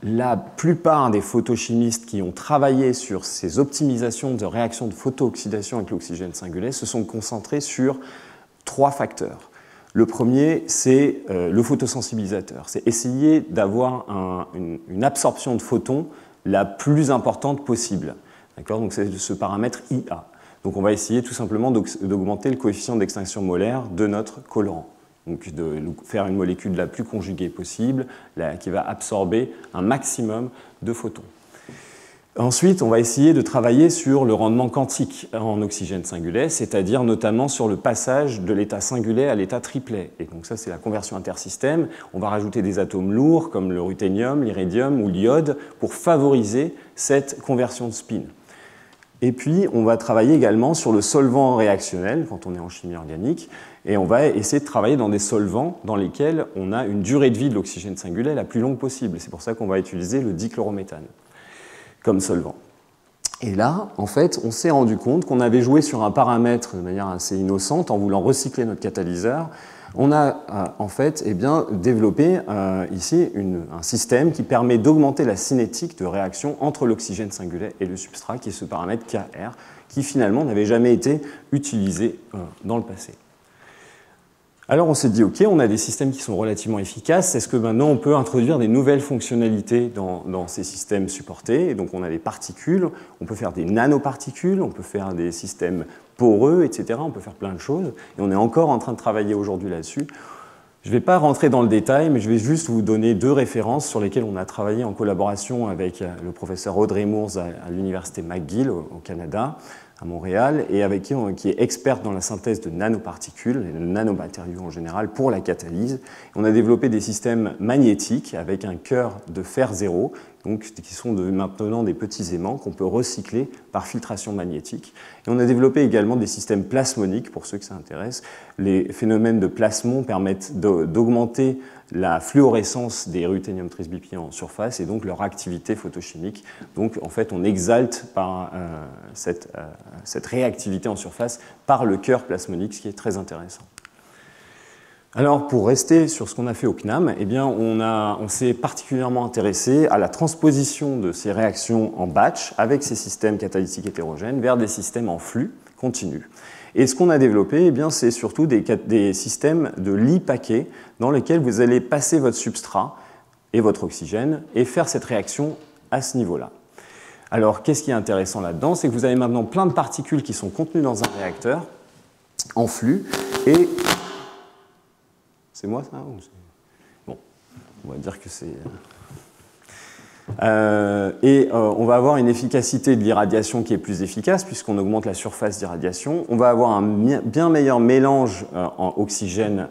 la plupart des photochimistes qui ont travaillé sur ces optimisations de réaction de photooxydation avec l'oxygène singulé se sont concentrés sur 3 facteurs. Le premier, c'est le photosensibilisateur. C'est essayer d'avoir une absorption de photons la plus importante possible. Donc c'est ce paramètre IA. Donc on va essayer tout simplement d'augmenter le coefficient d'extinction molaire de notre colorant. Donc de faire une molécule la plus conjuguée possible, qui va absorber un maximum de photons. Ensuite, on va essayer de travailler sur le rendement quantique en oxygène singulé, c'est-à-dire notamment sur le passage de l'état singulé à l'état triplet. Et donc ça, c'est la conversion intersystème. On va rajouter des atomes lourds comme le ruthénium, l'iridium ou l'iode pour favoriser cette conversion de spin. Et puis, on va travailler également sur le solvant réactionnel quand on est en chimie organique. Et on va essayer de travailler dans des solvants dans lesquels on a une durée de vie de l'oxygène singulé la plus longue possible. C'est pour ça qu'on va utiliser le dichlorométhane comme solvant. Et là, en fait, on s'est rendu compte qu'on avait joué sur un paramètre de manière assez innocente en voulant recycler notre catalyseur. On a en fait développé ici un système qui permet d'augmenter la cinétique de réaction entre l'oxygène singulé et le substrat, qui est ce paramètre Kr, qui finalement n'avait jamais été utilisé dans le passé. Alors on s'est dit, ok, on a des systèmes qui sont relativement efficaces, est-ce que maintenant on peut introduire des nouvelles fonctionnalités dans ces systèmes supportés? Et donc on a des particules, on peut faire des nanoparticules, on peut faire des systèmes poreux, etc. On peut faire plein de choses, et on est encore en train de travailler aujourd'hui là-dessus. Je ne vais pas rentrer dans le détail, mais je vais juste vous donner 2 références sur lesquelles on a travaillé en collaboration avec le professeur Audrey Moores à l'université McGill au Canada, à Montréal, et avec qui est experte dans la synthèse de nanoparticules, et de nanomatériaux en général, pour la catalyse. On a développé des systèmes magnétiques avec un cœur de fer zéro, donc, qui sont maintenant des petits aimants qu'on peut recycler par filtration magnétique. Et on a développé également des systèmes plasmoniques, pour ceux que ça intéresse. Les phénomènes de plasmon permettent d'augmenter la fluorescence des ruthénium trisbipi en surface et donc leur activité photochimique. Donc en fait, on exalte par cette réactivité en surface par le cœur plasmonique, ce qui est très intéressant. Alors, pour rester sur ce qu'on a fait au CNAM, on s'est particulièrement intéressé à la transposition de ces réactions en batch avec ces systèmes catalytiques hétérogènes vers des systèmes en flux continu. Et ce qu'on a développé, eh c'est surtout des systèmes de lits paquets dans lesquels vous allez passer votre substrat et votre oxygène et faire cette réaction à ce niveau-là. Alors, qu'est-ce qui est intéressant là-dedans? C'est que vous avez maintenant plein de particules qui sont contenues dans un réacteur en flux et... C'est moi ça? Bon, on va dire que c'est... on va avoir une efficacité de l'irradiation qui est plus efficace puisqu'on augmente la surface d'irradiation. On va avoir un bien meilleur mélange en oxygène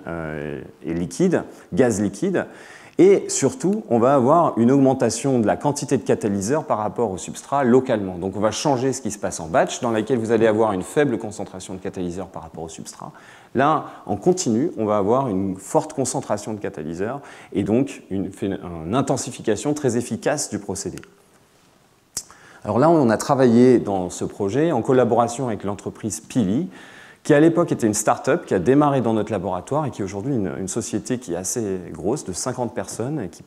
et liquide, gaz liquide. Et surtout, on va avoir une augmentation de la quantité de catalyseurs par rapport au substrat localement. Donc on va changer ce qui se passe en batch, dans laquelle vous allez avoir une faible concentration de catalyseurs par rapport au substrat. Là, en continu, on va avoir une forte concentration de catalyseurs et donc une intensification très efficace du procédé. Alors là, on a travaillé dans ce projet en collaboration avec l'entreprise Pili, qui à l'époque était une start-up qui a démarré dans notre laboratoire et qui est aujourd'hui une société qui est assez grosse, de 50 personnes, et qui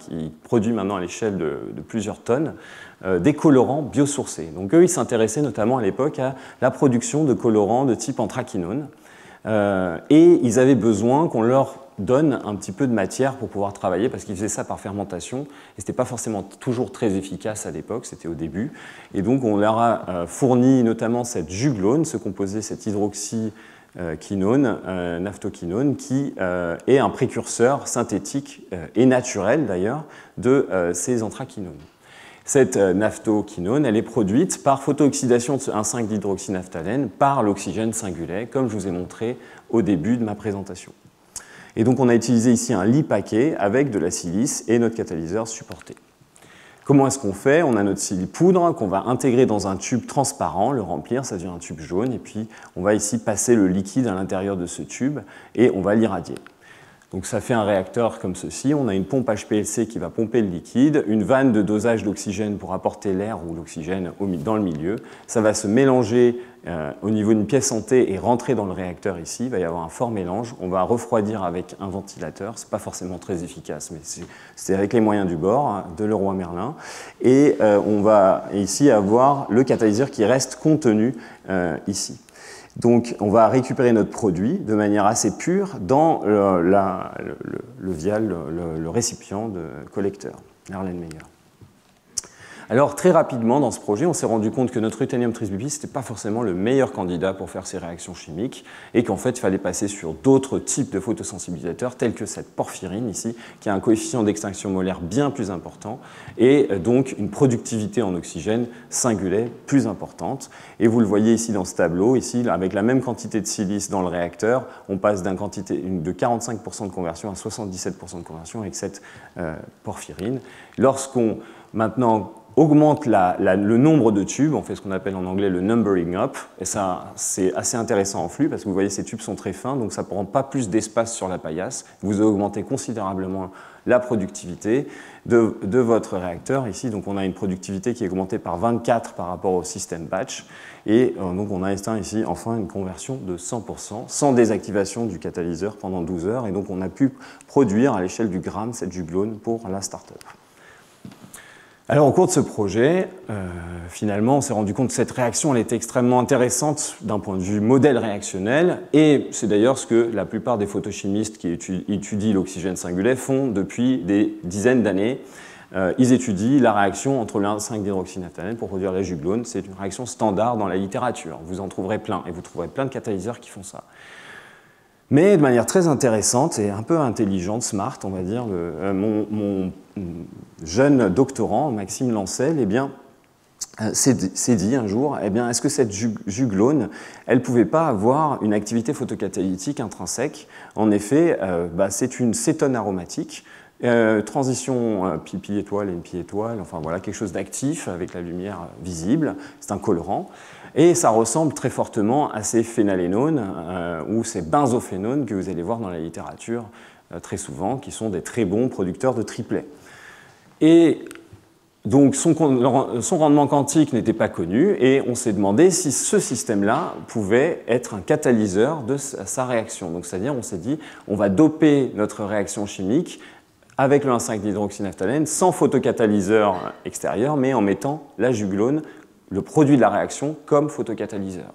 qui produit maintenant à l'échelle de plusieurs tonnes des colorants biosourcés. Donc eux, ils s'intéressaient notamment à l'époque à la production de colorants de type anthraquinone, et ils avaient besoin qu'on leur donne un petit peu de matière pour pouvoir travailler, parce qu'ils faisaient ça par fermentation, et ce n'était pas forcément toujours très efficace à l'époque, c'était au début. Et donc on leur a fourni notamment cette juglone, ce composé, cet hydroxyquinone, naphthoquinone, qui est un précurseur synthétique et naturel d'ailleurs de ces anthraquinones. Cette naphthoquinone, elle est produite par photooxydation de ce 1,5-dihydroxynaphthalène par l'oxygène singulé, comme je vous ai montré au début de ma présentation. Et donc on a utilisé ici un lit paquet avec de la silice et notre catalyseur supporté. Comment est-ce qu'on fait? On a notre silice poudre qu'on va intégrer dans un tube transparent, le remplir, ça devient un tube jaune, et puis on va ici passer le liquide à l'intérieur de ce tube et on va l'irradier. Donc ça fait un réacteur comme ceci, on a une pompe HPLC qui va pomper le liquide, une vanne de dosage d'oxygène pour apporter l'air ou l'oxygène dans le milieu, ça va se mélanger au niveau d'une pièce en T et rentrer dans le réacteur ici, il va y avoir un fort mélange, on va refroidir avec un ventilateur, c'est pas forcément très efficace, mais c'est avec les moyens du bord, hein, de Leroy Merlin, et on va ici avoir le catalyseur qui reste contenu ici. Donc on va récupérer notre produit de manière assez pure dans le vial, le récipient de collecteur, Erlenmeyer. Alors très rapidement dans ce projet, on s'est rendu compte que notre ruthénium trisbutylate, ce n'était pas forcément le meilleur candidat pour faire ces réactions chimiques et qu'en fait il fallait passer sur d'autres types de photosensibilisateurs tels que cette porphyrine ici, qui a un coefficient d'extinction molaire bien plus important et donc une productivité en oxygène singulier plus importante. Et vous le voyez ici dans ce tableau, ici avec la même quantité de silice dans le réacteur, on passe de 45% de conversion à 77% de conversion avec cette porphyrine. Lorsqu'on maintenant augmente le nombre de tubes, on fait ce qu'on appelle en anglais le numbering up, et ça c'est assez intéressant en flux parce que vous voyez ces tubes sont très fins, donc ça ne prend pas plus d'espace sur la paillasse, vous augmentez considérablement la productivité de votre réacteur ici, donc on a une productivité qui est augmentée par 24 par rapport au système batch, et donc on a atteint ici enfin une conversion de 100% sans désactivation du catalyseur pendant 12 heures, et donc on a pu produire à l'échelle du gramme cette juglone pour la start-up. Alors au cours de ce projet, finalement, on s'est rendu compte que cette réaction elle était extrêmement intéressante d'un point de vue modèle réactionnel, et c'est d'ailleurs ce que la plupart des photochimistes qui étudient l'oxygène singulier font depuis des dizaines d'années. Ils étudient la réaction entre le 1,5-dihydroxynaphthalène pour produire la juglone. C'est une réaction standard dans la littérature. Vous en trouverez plein, et vous trouverez plein de catalyseurs qui font ça. Mais de manière très intéressante et un peu intelligente, smart, on va dire, mon jeune doctorant, Maxime Lancel, eh bien, s'est dit un jour, eh bien, est-ce que cette juglone, elle ne pouvait pas avoir une activité photocatalytique intrinsèque? En effet, c'est une cétone aromatique, transition pi-étoile et une pi-étoile, enfin voilà, quelque chose d'actif avec la lumière visible, c'est un colorant. Et ça ressemble très fortement à ces phénalénones ou ces benzophénones que vous allez voir dans la littérature très souvent, qui sont des très bons producteurs de triplets. Et donc son rendement quantique n'était pas connu, et on s'est demandé si ce système-là pouvait être un catalyseur de sa réaction. Donc c'est-à-dire, on s'est dit, on va doper notre réaction chimique avec le 1,5-dihydroxynaphthalène sans photocatalyseur extérieur, mais en mettant la juglone, le produit de la réaction, comme photocatalyseur.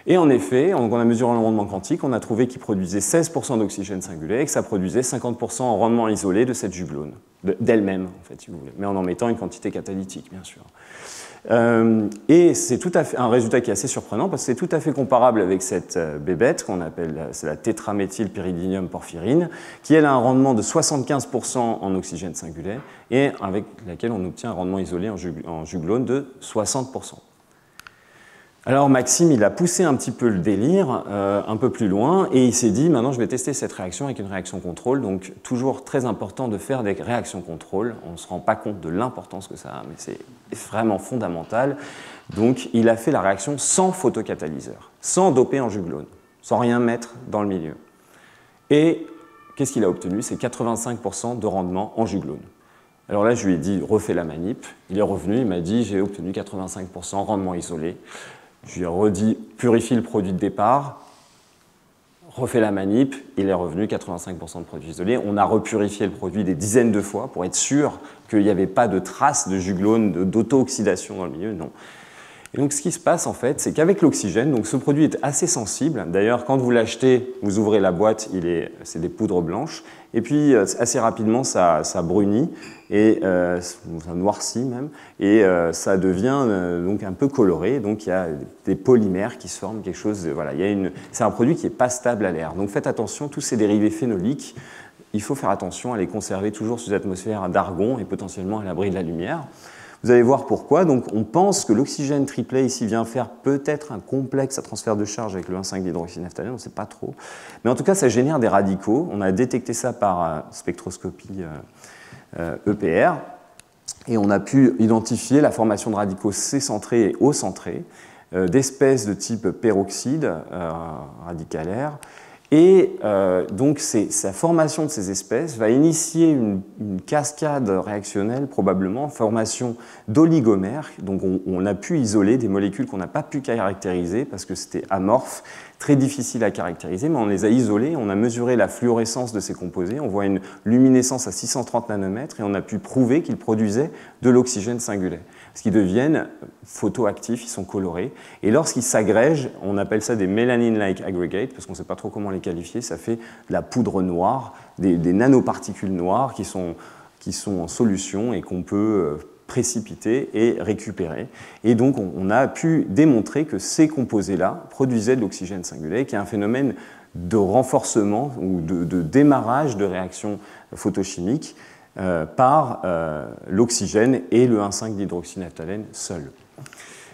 Et en effet, on a mesuré le rendement quantique, on a trouvé qu'il produisait 16% d'oxygène singulé et que ça produisait 50% en rendement isolé de cette juglone, d'elle-même, en fait, si vous voulez, mais en mettant une quantité catalytique, bien sûr. Et c'est tout à fait un résultat qui est assez surprenant parce que c'est tout à fait comparable avec cette bébête qu'on appelle c'est la tétraméthylpyridinium porphyrine, qui elle a un rendement de 75% en oxygène singulé et avec laquelle on obtient un rendement isolé en juglone de 60%. Alors Maxime, il a poussé un petit peu le délire un peu plus loin et il s'est dit maintenant je vais tester cette réaction avec une réaction contrôle, donc toujours très important de faire des réactions contrôle, on ne se rend pas compte de l'importance que ça a, mais c'est vraiment fondamental. Donc il a fait la réaction sans photocatalyseur, sans doper en juglone, sans rien mettre dans le milieu. Et qu'est-ce qu'il a obtenu? C'est 85% de rendement en juglone. Alors là je lui ai dit refais la manip, il est revenu, il m'a dit j'ai obtenu 85% rendement isolé. Je lui ai redit, purifie le produit de départ, refait la manip, il est revenu 85% de produit isolé. On a repurifié le produit des dizaines de fois pour être sûr qu'il n'y avait pas de traces de juglone, d'auto-oxydation dans le milieu, non. Et donc ce qui se passe en fait, c'est qu'avec l'oxygène, donc ce produit est assez sensible. D'ailleurs, quand vous l'achetez, vous ouvrez la boîte, c'est des poudres blanches. Et puis assez rapidement, ça brunit et ça noircit même, et ça devient donc un peu coloré. Donc il y a des polymères qui se forment, quelque chose. Voilà, c'est un produit qui n'est pas stable à l'air. Donc faites attention, tous ces dérivés phénoliques, il faut faire attention à les conserver toujours sous atmosphère d'argon et potentiellement à l'abri de la lumière. Vous allez voir pourquoi. Donc, on pense que l'oxygène triplet ici vient faire peut-être un complexe à transfert de charge avec le 1,5-dihydroxynaphtalène, on ne sait pas trop. Mais en tout cas, ça génère des radicaux. On a détecté ça par spectroscopie EPR. Et on a pu identifier la formation de radicaux C-centrés et O-centrés, d'espèces de type peroxyde radicalaire. Et donc, sa formation de ces espèces va initier une cascade réactionnelle, probablement, formation d'oligomères. Donc, on a pu isoler des molécules qu'on n'a pas pu caractériser parce que c'était amorphe, très difficile à caractériser, mais on les a isolées, on a mesuré la fluorescence de ces composés, on voit une luminescence à 630 nanomètres et on a pu prouver qu'ils produisaient de l'oxygène singulaire. Parce qu'ils deviennent photoactifs, ils sont colorés. Et lorsqu'ils s'agrègent, on appelle ça des melanin-like aggregates, parce qu'on ne sait pas trop comment les qualifier, ça fait de la poudre noire, des nanoparticules noires qui sont en solution et qu'on peut précipiter et récupérer. Et donc on a pu démontrer que ces composés-là produisaient de l'oxygène singulaire, qui est un phénomène de renforcement ou de démarrage de réactions photochimiques par l'oxygène et le 1,5-dihydroxynaphtalène seul.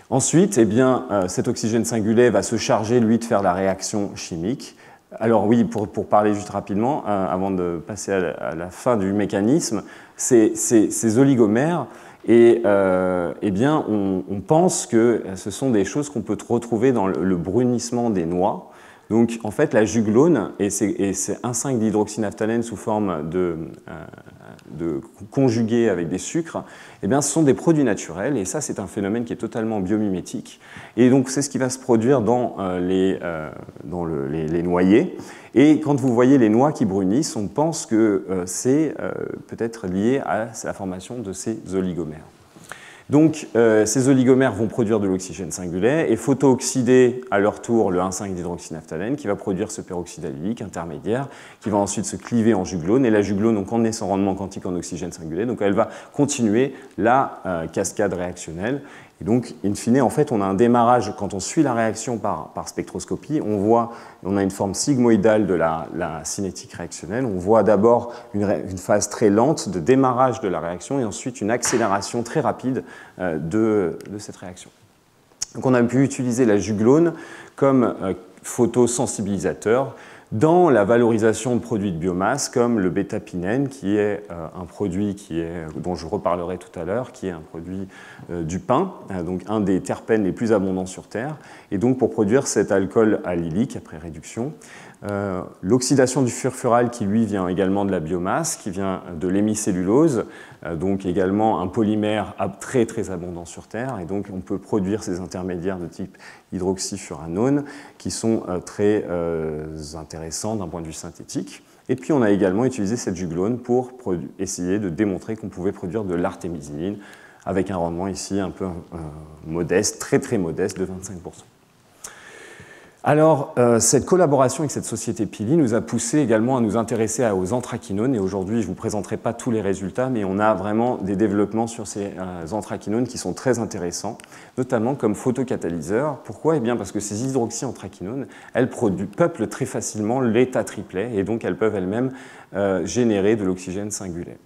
Ensuite, eh bien, cet oxygène singulaire va se charger, lui, de faire la réaction chimique. Alors oui, pour parler juste rapidement, avant de passer à la fin du mécanisme, ces oligomères, et eh bien, on pense que ce sont des choses qu'on peut retrouver dans le brunissement des noix. Donc, en fait, la juglone et c'est 1,5-dihydroxynaphtalène sous forme de conjugué avec des sucres, eh bien, ce sont des produits naturels, et ça, c'est un phénomène qui est totalement biomimétique. Et donc, c'est ce qui va se produire dans les noyers. Et quand vous voyez les noix qui brunissent, on pense que c'est peut-être lié à la formation de ces oligomères. Donc, ces oligomères vont produire de l'oxygène singulaire et photooxyder à leur tour le 1,5-dihydroxynaphtalène qui va produire ce peroxyde allylique intermédiaire qui va ensuite se cliver en juglone. Et la juglone, donc, on est son rendement quantique en oxygène singulaire, donc elle va continuer la cascade réactionnelle. Et donc, in fine, en fait, on a un démarrage, quand on suit la réaction par spectroscopie, on a une forme sigmoïdale de la cinétique réactionnelle. On voit d'abord une phase très lente de démarrage de la réaction et ensuite une accélération très rapide de cette réaction. Donc, on a pu utiliser la juglone comme photosensibilisateur dans la valorisation de produits de biomasse comme le bêta-pinène, qui est un produit dont je reparlerai tout à l'heure, qui est un produit du pain, donc un des terpènes les plus abondants sur Terre, et donc pour produire cet alcool allylique après réduction. L'oxydation du furfural qui lui vient également de la biomasse, qui vient de l'hémicellulose, donc également un polymère très très abondant sur Terre, et donc on peut produire ces intermédiaires de type hydroxyfuranone qui sont très intéressants d'un point de vue synthétique. Et puis on a également utilisé cette juglone pour essayer de démontrer qu'on pouvait produire de l'artémisinine avec un rendement ici un peu modeste, très très modeste de 25%. Alors, cette collaboration avec cette société Pili nous a poussé également à nous intéresser aux anthracinones. Et aujourd'hui, je ne vous présenterai pas tous les résultats, mais on a vraiment des développements sur ces anthracinones qui sont très intéressants, notamment comme photocatalyseurs. Pourquoi? Eh bien, parce que ces hydroxyanthracinones, elles peuplent très facilement l'état triplet, et donc elles peuvent elles-mêmes générer de l'oxygène singulaire.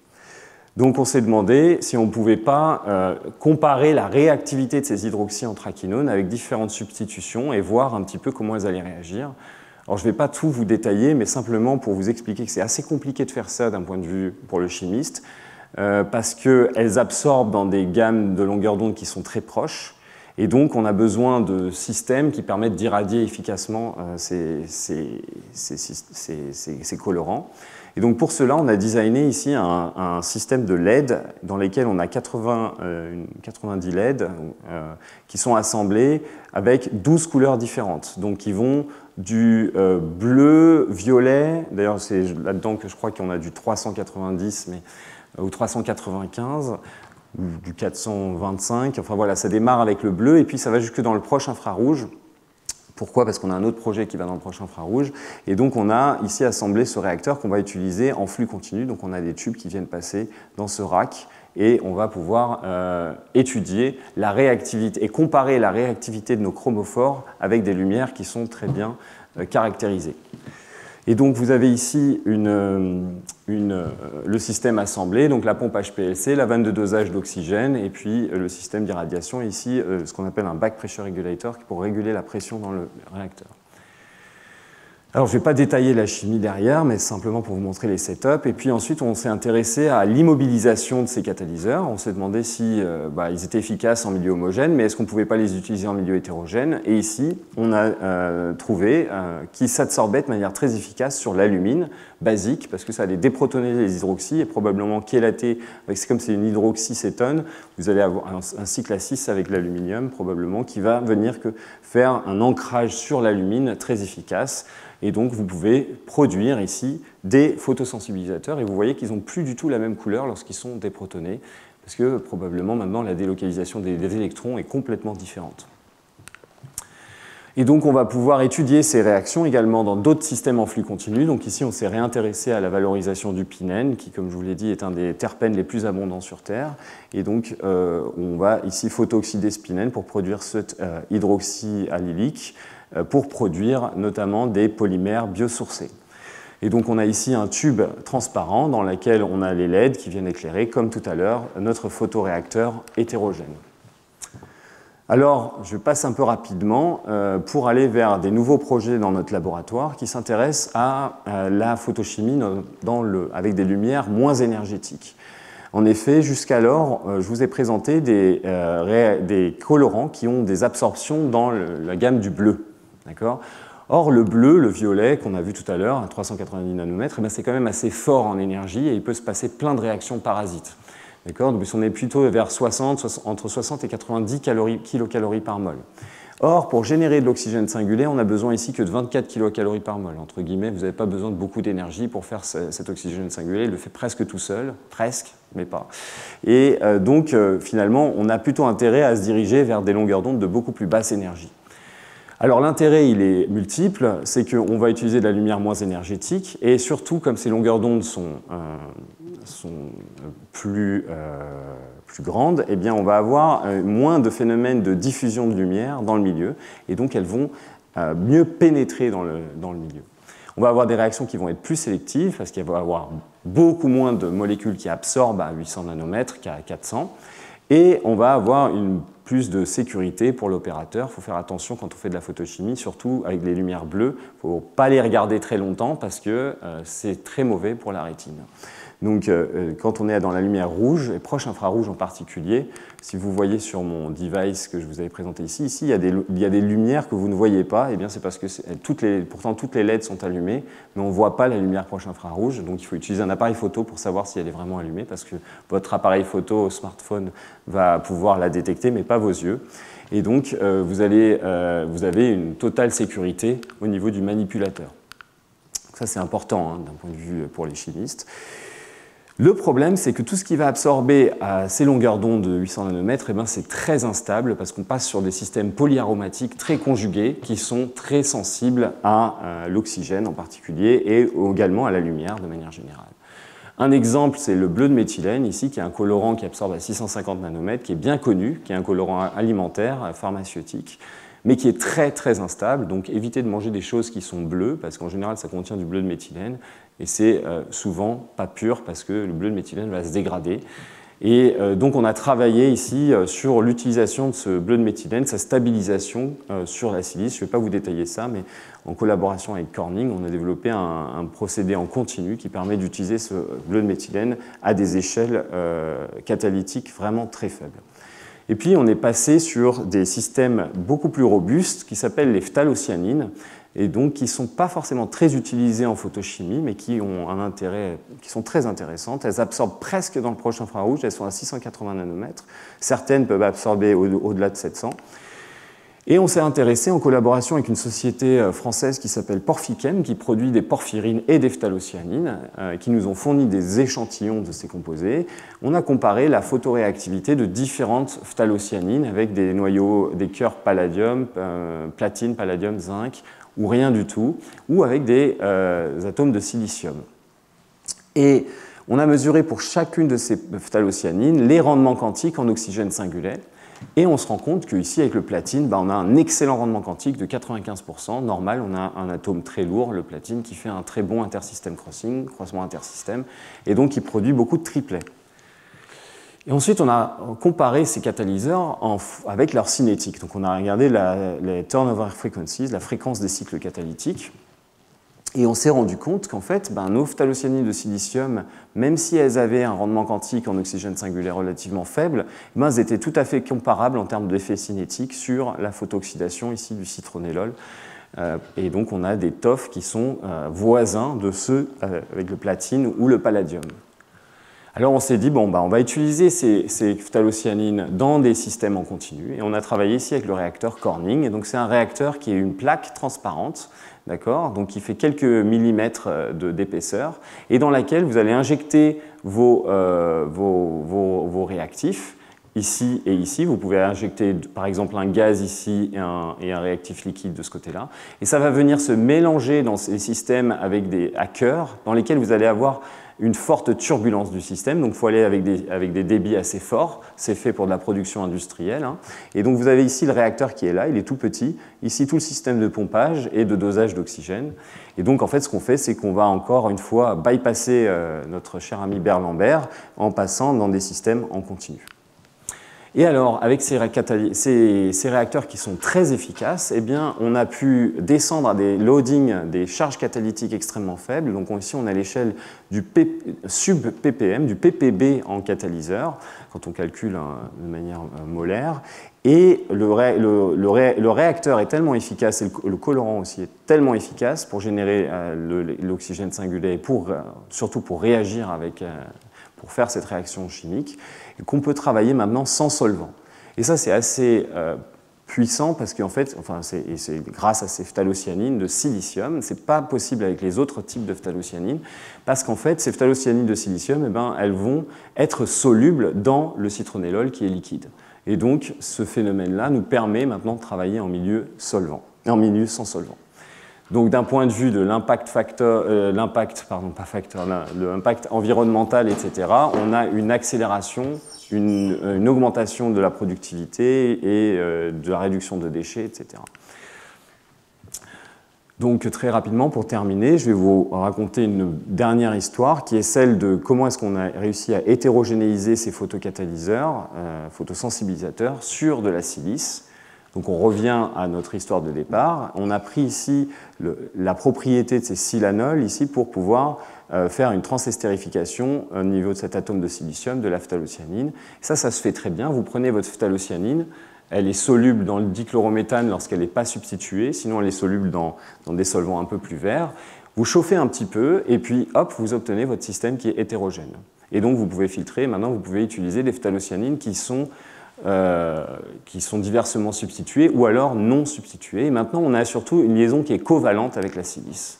Donc on s'est demandé si on ne pouvait pas comparer la réactivité de ces hydroxyanthracinones avec différentes substitutions et voir un petit peu comment elles allaient réagir. Alors je ne vais pas tout vous détailler, mais simplement pour vous expliquer que c'est assez compliqué de faire ça d'un point de vue pour le chimiste, parce qu'elles absorbent dans des gammes de longueur d'onde qui sont très proches, et donc on a besoin de systèmes qui permettent d'irradier efficacement ces colorants. Et donc pour cela, on a designé ici un système de LED dans lequel on a 90 LED qui sont assemblés avec 12 couleurs différentes. Donc qui vont du bleu, violet, d'ailleurs c'est là-dedans que je crois qu'on a du 390 ou 395, ou du 425, enfin voilà, ça démarre avec le bleu et puis ça va jusque dans le proche infrarouge. Pourquoi? Parce qu'on a un autre projet qui va dans le proche infrarouge. Et donc, on a ici assemblé ce réacteur qu'on va utiliser en flux continu. Donc, on a des tubes qui viennent passer dans ce rack et on va pouvoir étudier la réactivité et comparer la réactivité de nos chromophores avec des lumières qui sont très bien caractérisées. Et donc, vous avez ici le système assemblé, donc la pompe HPLC, la vanne de dosage d'oxygène, et puis le système d'irradiation, et ici, ce qu'on appelle un back pressure regulator pour réguler la pression dans le réacteur. Alors, je ne vais pas détailler la chimie derrière, mais simplement pour vous montrer les setups. Et puis ensuite, on s'est intéressé à l'immobilisation de ces catalyseurs. On s'est demandé si ils étaient efficaces en milieu homogène, mais est-ce qu'on ne pouvait pas les utiliser en milieu hétérogène? Et ici, on a trouvé qu'ils s'absorbaient de manière très efficace sur l'alumine basique, parce que ça allait déprotoner les hydroxys et probablement chélater. Comme c'est une hydroxycétone, vous allez avoir un cycle à 6 avec l'aluminium, probablement, qui va venir faire un ancrage sur l'alumine très efficace. Et donc, vous pouvez produire ici des photosensibilisateurs et vous voyez qu'ils n'ont plus du tout la même couleur lorsqu'ils sont déprotonés parce que probablement maintenant la délocalisation des électrons est complètement différente. Et donc, on va pouvoir étudier ces réactions également dans d'autres systèmes en flux continu. Donc ici, on s'est réintéressé à la valorisation du pinène qui, comme je vous l'ai dit, est un des terpènes les plus abondants sur Terre. Et donc, on va ici photooxyder ce pinène pour produire cet hydroxyallylique pour produire notamment des polymères biosourcés. Et donc on a ici un tube transparent dans lequel on a les LED qui viennent éclairer, comme tout à l'heure, notre photoréacteur hétérogène. Alors, je passe un peu rapidement pour aller vers des nouveaux projets dans notre laboratoire qui s'intéressent à la photochimie avec des lumières moins énergétiques. En effet, jusqu'alors, je vous ai présenté des colorants qui ont des absorptions dans la gamme du bleu. Or, le bleu, le violet, qu'on a vu tout à l'heure, à 390 nanomètres, c'est quand même assez fort en énergie et il peut se passer plein de réactions parasites. Donc, on est plutôt vers entre 60 et 90 kilocalories par mol. Or, pour générer de l'oxygène singulé, on n'a besoin ici que de 24 kilocalories par mol. Entre guillemets, vous n'avez pas besoin de beaucoup d'énergie pour faire cet oxygène singulé. Il le fait presque tout seul, presque, mais pas. Et donc, finalement, on a plutôt intérêt à se diriger vers des longueurs d'onde de beaucoup plus basse énergie. Alors l'intérêt, il est multiple, c'est qu'on va utiliser de la lumière moins énergétique et surtout, comme ces longueurs d'onde sont plus grandes, eh bien, on va avoir moins de phénomènes de diffusion de lumière dans le milieu et donc elles vont mieux pénétrer dans le milieu. On va avoir des réactions qui vont être plus sélectives parce qu'il va y avoir beaucoup moins de molécules qui absorbent à 800 nanomètres qu'à 400 et on va avoir plus de sécurité pour l'opérateur. Il faut faire attention quand on fait de la photochimie, surtout avec les lumières bleues. Il ne faut pas les regarder très longtemps parce que c'est très mauvais pour la rétine. Donc, quand on est dans la lumière rouge, et proche infrarouge en particulier, si vous voyez sur mon device que je vous avais présenté ici, il y a des lumières que vous ne voyez pas. Eh bien, c'est parce que pourtant toutes les LED sont allumées, mais on ne voit pas la lumière proche infrarouge. Donc, il faut utiliser un appareil photo pour savoir si elle est vraiment allumée, parce que votre appareil photo au smartphone va pouvoir la détecter, mais pas vos yeux. Et donc, vous avez une totale sécurité au niveau du manipulateur. Ça, c'est important d'un point de vue pour les chimistes. Le problème, c'est que tout ce qui va absorber à ces longueurs d'onde de 800 nanomètres, c'est très instable parce qu'on passe sur des systèmes polyaromatiques très conjugués qui sont très sensibles à l'oxygène en particulier et également à la lumière de manière générale. Un exemple, c'est le bleu de méthylène, ici, qui est un colorant qui absorbe à 650 nanomètres, qui est bien connu, qui est un colorant alimentaire, pharmaceutique, mais qui est très très instable. Donc évitez de manger des choses qui sont bleues, parce qu'en général, ça contient du bleu de méthylène. Et c'est souvent pas pur parce que le bleu de méthylène va se dégrader. Et donc on a travaillé ici sur l'utilisation de ce bleu de méthylène, sa stabilisation sur la silice. Je ne vais pas vous détailler ça, mais en collaboration avec Corning, on a développé un procédé en continu qui permet d'utiliser ce bleu de méthylène à des échelles catalytiques vraiment très faibles. Et puis on est passé sur des systèmes beaucoup plus robustes qui s'appellent les phtalocyanines, et donc qui ne sont pas forcément très utilisées en photochimie, mais qui ont un intérêt, qui sont très intéressantes. Elles absorbent presque dans le proche infrarouge, elles sont à 680 nanomètres. Certaines peuvent absorber au-delà de 700. Et on s'est intéressé en collaboration avec une société française qui s'appelle Porphichem, qui produit des porphyrines et des phtalocyanines, qui nous ont fourni des échantillons de ces composés. On a comparé la photoréactivité de différentes phtalocyanines avec des noyaux, des cœurs palladium, platine, palladium, zinc, ou rien du tout, ou avec des atomes de silicium. Et on a mesuré pour chacune de ces phtalocyanines les rendements quantiques en oxygène singulaire, et on se rend compte qu'ici, avec le platine, on a un excellent rendement quantique de 95%. Normal, on a un atome très lourd, le platine, qui fait un très bon intersystème crossing, croisement intersystème, et donc qui produit beaucoup de triplets. Et ensuite, on a comparé ces catalyseurs avec leur cinétique. Donc on a regardé les turnover frequencies, la fréquence des cycles catalytiques, et on s'est rendu compte qu'en fait, nos phtalocyanines de silicium, même si elles avaient un rendement quantique en oxygène singulaire relativement faible, elles étaient tout à fait comparables en termes d'effet cinétique sur la photooxydation ici du citronellol. Et donc on a des TOF qui sont voisins de ceux avec le platine ou le palladium. Alors on s'est dit, on va utiliser ces phtalocyanines dans des systèmes en continu, et on a travaillé ici avec le réacteur Corning. Et donc c'est un réacteur qui est une plaque transparente, d'accord, donc qui fait quelques millimètres d'épaisseur, et dans laquelle vous allez injecter vos réactifs, ici et ici. Vous pouvez injecter par exemple un gaz ici et un réactif liquide de ce côté-là, et ça va venir se mélanger dans ces systèmes avec des hackers, dans lesquels vous allez avoir une forte turbulence du système, donc il faut aller avec des débits assez forts, c'est fait pour de la production industrielle. Et donc vous avez ici le réacteur qui est là, il est tout petit, ici tout le système de pompage et de dosage d'oxygène. Et donc en fait ce qu'on fait, c'est qu'on va encore une fois bypasser notre cher ami Berlambert en passant dans des systèmes en continu. Et alors, avec ces réacteurs qui sont très efficaces, on a pu descendre à des loadings, des charges catalytiques extrêmement faibles. Donc ici, on a l'échelle du sub-ppm, du ppb en catalyseur, quand on calcule de manière molaire. Et le réacteur est tellement efficace, et le colorant aussi est tellement efficace pour générer l'oxygène singulaire, et surtout pour réagir pour faire cette réaction chimique, qu'on peut travailler maintenant sans solvant. Et ça, c'est assez puissant parce qu'en fait, c'est grâce à ces phtalocyanines de silicium. Ce n'est pas possible avec les autres types de phtalocyanines parce qu'en fait, ces phtalocyanines de silicium, elles vont être solubles dans le citronellol qui est liquide. Et donc, ce phénomène-là nous permet maintenant de travailler en milieu solvant, en milieu sans solvant. Donc d'un point de vue de l'impact environnemental, etc., on a une accélération, une augmentation de la productivité et de la réduction de déchets, etc. Donc très rapidement, pour terminer, je vais vous raconter une dernière histoire qui est celle de comment est-ce qu'on a réussi à hétérogénéiser ces photocatalyseurs, photosensibilisateurs, sur de la silice. Donc on revient à notre histoire de départ. On a pris ici la propriété de ces silanols ici pour pouvoir faire une transestérification au niveau de cet atome de silicium, de la phtalocyanine. Ça se fait très bien. Vous prenez votre phtalocyanine, elle est soluble dans le dichlorométhane lorsqu'elle n'est pas substituée, sinon elle est soluble dans des solvants un peu plus verts. Vous chauffez un petit peu et puis hop, vous obtenez votre système qui est hétérogène. Et donc vous pouvez filtrer. Maintenant, vous pouvez utiliser des phtalocyanines qui sont diversement substituées ou alors non substituées. Et maintenant, on a surtout une liaison qui est covalente avec la silice.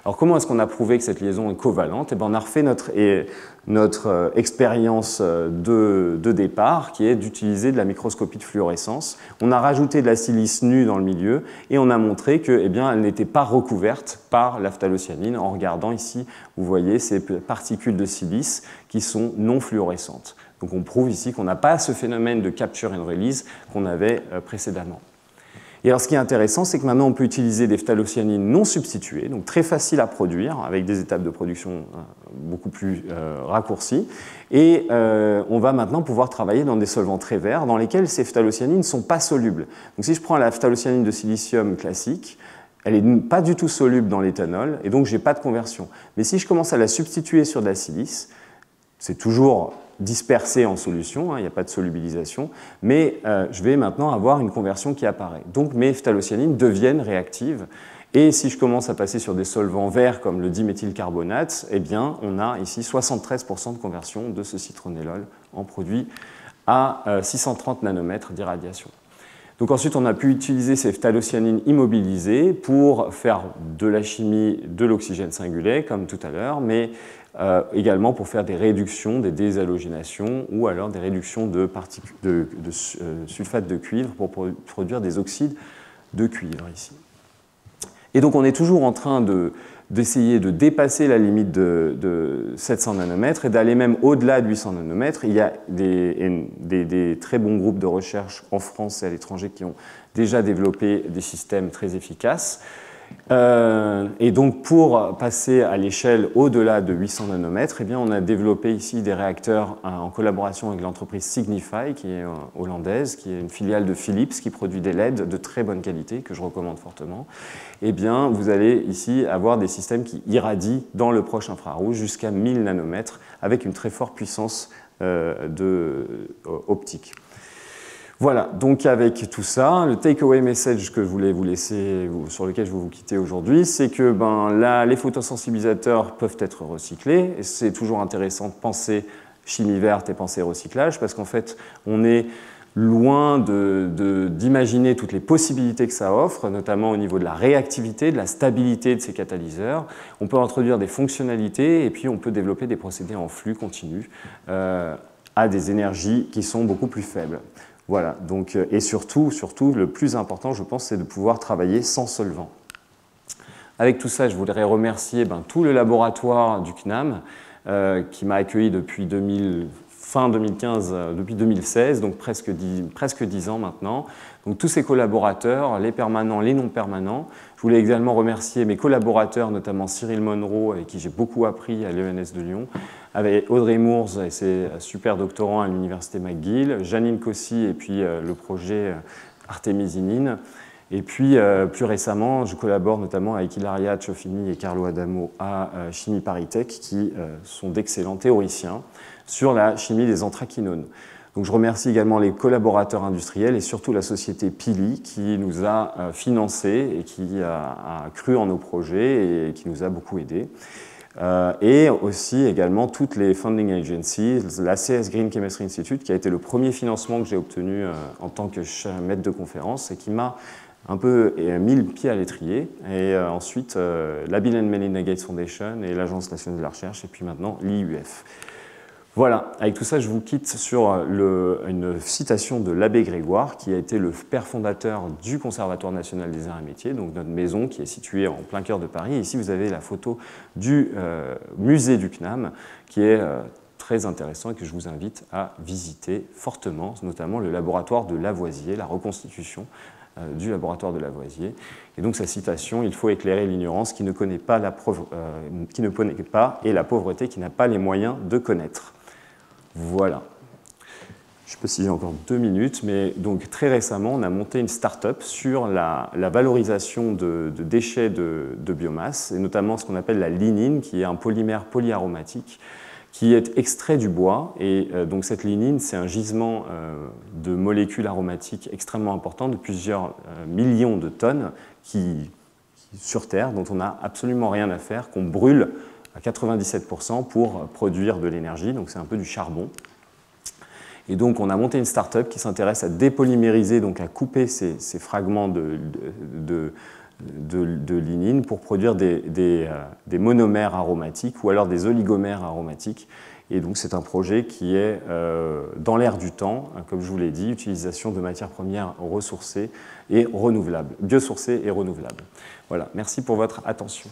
Alors comment est-ce qu'on a prouvé que cette liaison est covalente? Eh bien, on a refait notre expérience de départ, qui est d'utiliser de la microscopie de fluorescence. On a rajouté de la silice nue dans le milieu et on a montré que, eh bien, elle n'était pas recouverte par la phthalocyanine. En regardant ici, vous voyez ces particules de silice qui sont non fluorescentes. Donc on prouve ici qu'on n'a pas ce phénomène de capture and release qu'on avait précédemment. Et alors ce qui est intéressant, c'est que maintenant on peut utiliser des phthalocyanines non substituées, donc très faciles à produire, avec des étapes de production beaucoup plus raccourcies. Et on va maintenant pouvoir travailler dans des solvants très verts, dans lesquels ces phthalocyanines ne sont pas solubles. Donc si je prends la phthalocyanine de silicium classique, elle n'est pas du tout soluble dans l'éthanol, et donc je n'ai pas de conversion. Mais si je commence à la substituer sur de la silice, c'est toujours dispersé en solution, il n'y a pas de solubilisation, mais je vais maintenant avoir une conversion qui apparaît. Donc mes phthalocyanines deviennent réactives, et si je commence à passer sur des solvants verts comme le diméthylcarbonate, eh bien on a ici 73% de conversion de ce citronellol en produit à 630 nanomètres d'irradiation. Donc ensuite, on a pu utiliser ces phthalocyanines immobilisées pour faire de la chimie de l'oxygène singulé, comme tout à l'heure, mais également pour faire des réductions, des déshalogénations ou alors des réductions de sulfate de cuivre pour produire des oxydes de cuivre ici. Et donc on est toujours en train d'essayer de dépasser la limite de 700 nanomètres et d'aller même au-delà de 800 nanomètres. Il y a des très bons groupes de recherche en France et à l'étranger qui ont déjà développé des systèmes très efficaces. Et donc pour passer à l'échelle au-delà de 800 nanomètres, eh bien, on a développé ici des réacteurs en collaboration avec l'entreprise Signify, qui est hollandaise, qui est une filiale de Philips, qui produit des LED de très bonne qualité, que je recommande fortement. Eh bien, vous allez ici avoir des systèmes qui irradient dans le proche infrarouge jusqu'à 1000 nanomètres, avec une très forte puissance optique. Voilà, donc avec tout ça, le take-away message que je voulais vous laisser, sur lequel je vais vous quitter aujourd'hui, c'est que les photosensibilisateurs peuvent être recyclés. Et c'est toujours intéressant de penser chimie verte et penser recyclage, parce qu'en fait, on est loin d'imaginer toutes les possibilités que ça offre, notamment au niveau de la réactivité, de la stabilité de ces catalyseurs. On peut introduire des fonctionnalités et puis on peut développer des procédés en flux continu à des énergies qui sont beaucoup plus faibles. Voilà, donc, et surtout, le plus important, je pense, c'est de pouvoir travailler sans solvant. Avec tout ça, je voudrais remercier tout le laboratoire du CNAM qui m'a accueilli depuis fin 2015, depuis 2016, donc presque 10 ans maintenant. Donc tous ces collaborateurs, les permanents, les non permanents. Je voulais également remercier mes collaborateurs, notamment Cyril Monroe, avec qui j'ai beaucoup appris à l'ENS de Lyon, avec Audrey Moors et ses super doctorants à l'université McGill, Janine Cossy et puis le projet Artemisinine. Et puis plus récemment, je collabore notamment avec Ilaria Ciofini et Carlo Adamo à Chimie Paritech, qui sont d'excellents théoriciens sur la chimie des anthraquinones. Donc je remercie également les collaborateurs industriels et surtout la société Pili qui nous a financés et qui a cru en nos projets et qui nous a beaucoup aidés. Et aussi également toutes les funding agencies, la CS Green Chemistry Institute qui a été le premier financement que j'ai obtenu en tant que maître de conférence et qui m'a un peu mis le pied à l'étrier. Et ensuite la Bill and Melinda Gates Foundation et l'Agence nationale de la recherche et puis maintenant l'IUF. Voilà, avec tout ça, je vous quitte sur une citation de l'abbé Grégoire, qui a été le père fondateur du Conservatoire national des arts et métiers, donc notre maison qui est située en plein cœur de Paris. Et ici, vous avez la photo du musée du CNAM, qui est très intéressant et que je vous invite à visiter fortement, notamment le laboratoire de Lavoisier, la reconstitution du laboratoire de Lavoisier. Et donc sa citation, il faut éclairer l'ignorance qui ne connaît pas et la pauvreté qui n'a pas les moyens de connaître. Voilà. Je ne sais pas si j'ai encore 2 minutes, mais donc très récemment, on a monté une start-up sur la valorisation de déchets de biomasse, et notamment ce qu'on appelle la lignine, qui est un polymère polyaromatique, qui est extrait du bois. Et donc cette lignine, c'est un gisement de molécules aromatiques extrêmement important, de plusieurs millions de tonnes, sur Terre, dont on n'a absolument rien à faire, qu'on brûle à 97% pour produire de l'énergie, donc c'est un peu du charbon. Et donc on a monté une start-up qui s'intéresse à dépolymériser, donc à couper ces fragments de de lignine pour produire des monomères aromatiques ou alors des oligomères aromatiques. Et donc c'est un projet qui est dans l'air du temps, comme je vous l'ai dit, utilisation de matières premières ressourcées et renouvelables, biosourcées et renouvelables. Voilà, merci pour votre attention.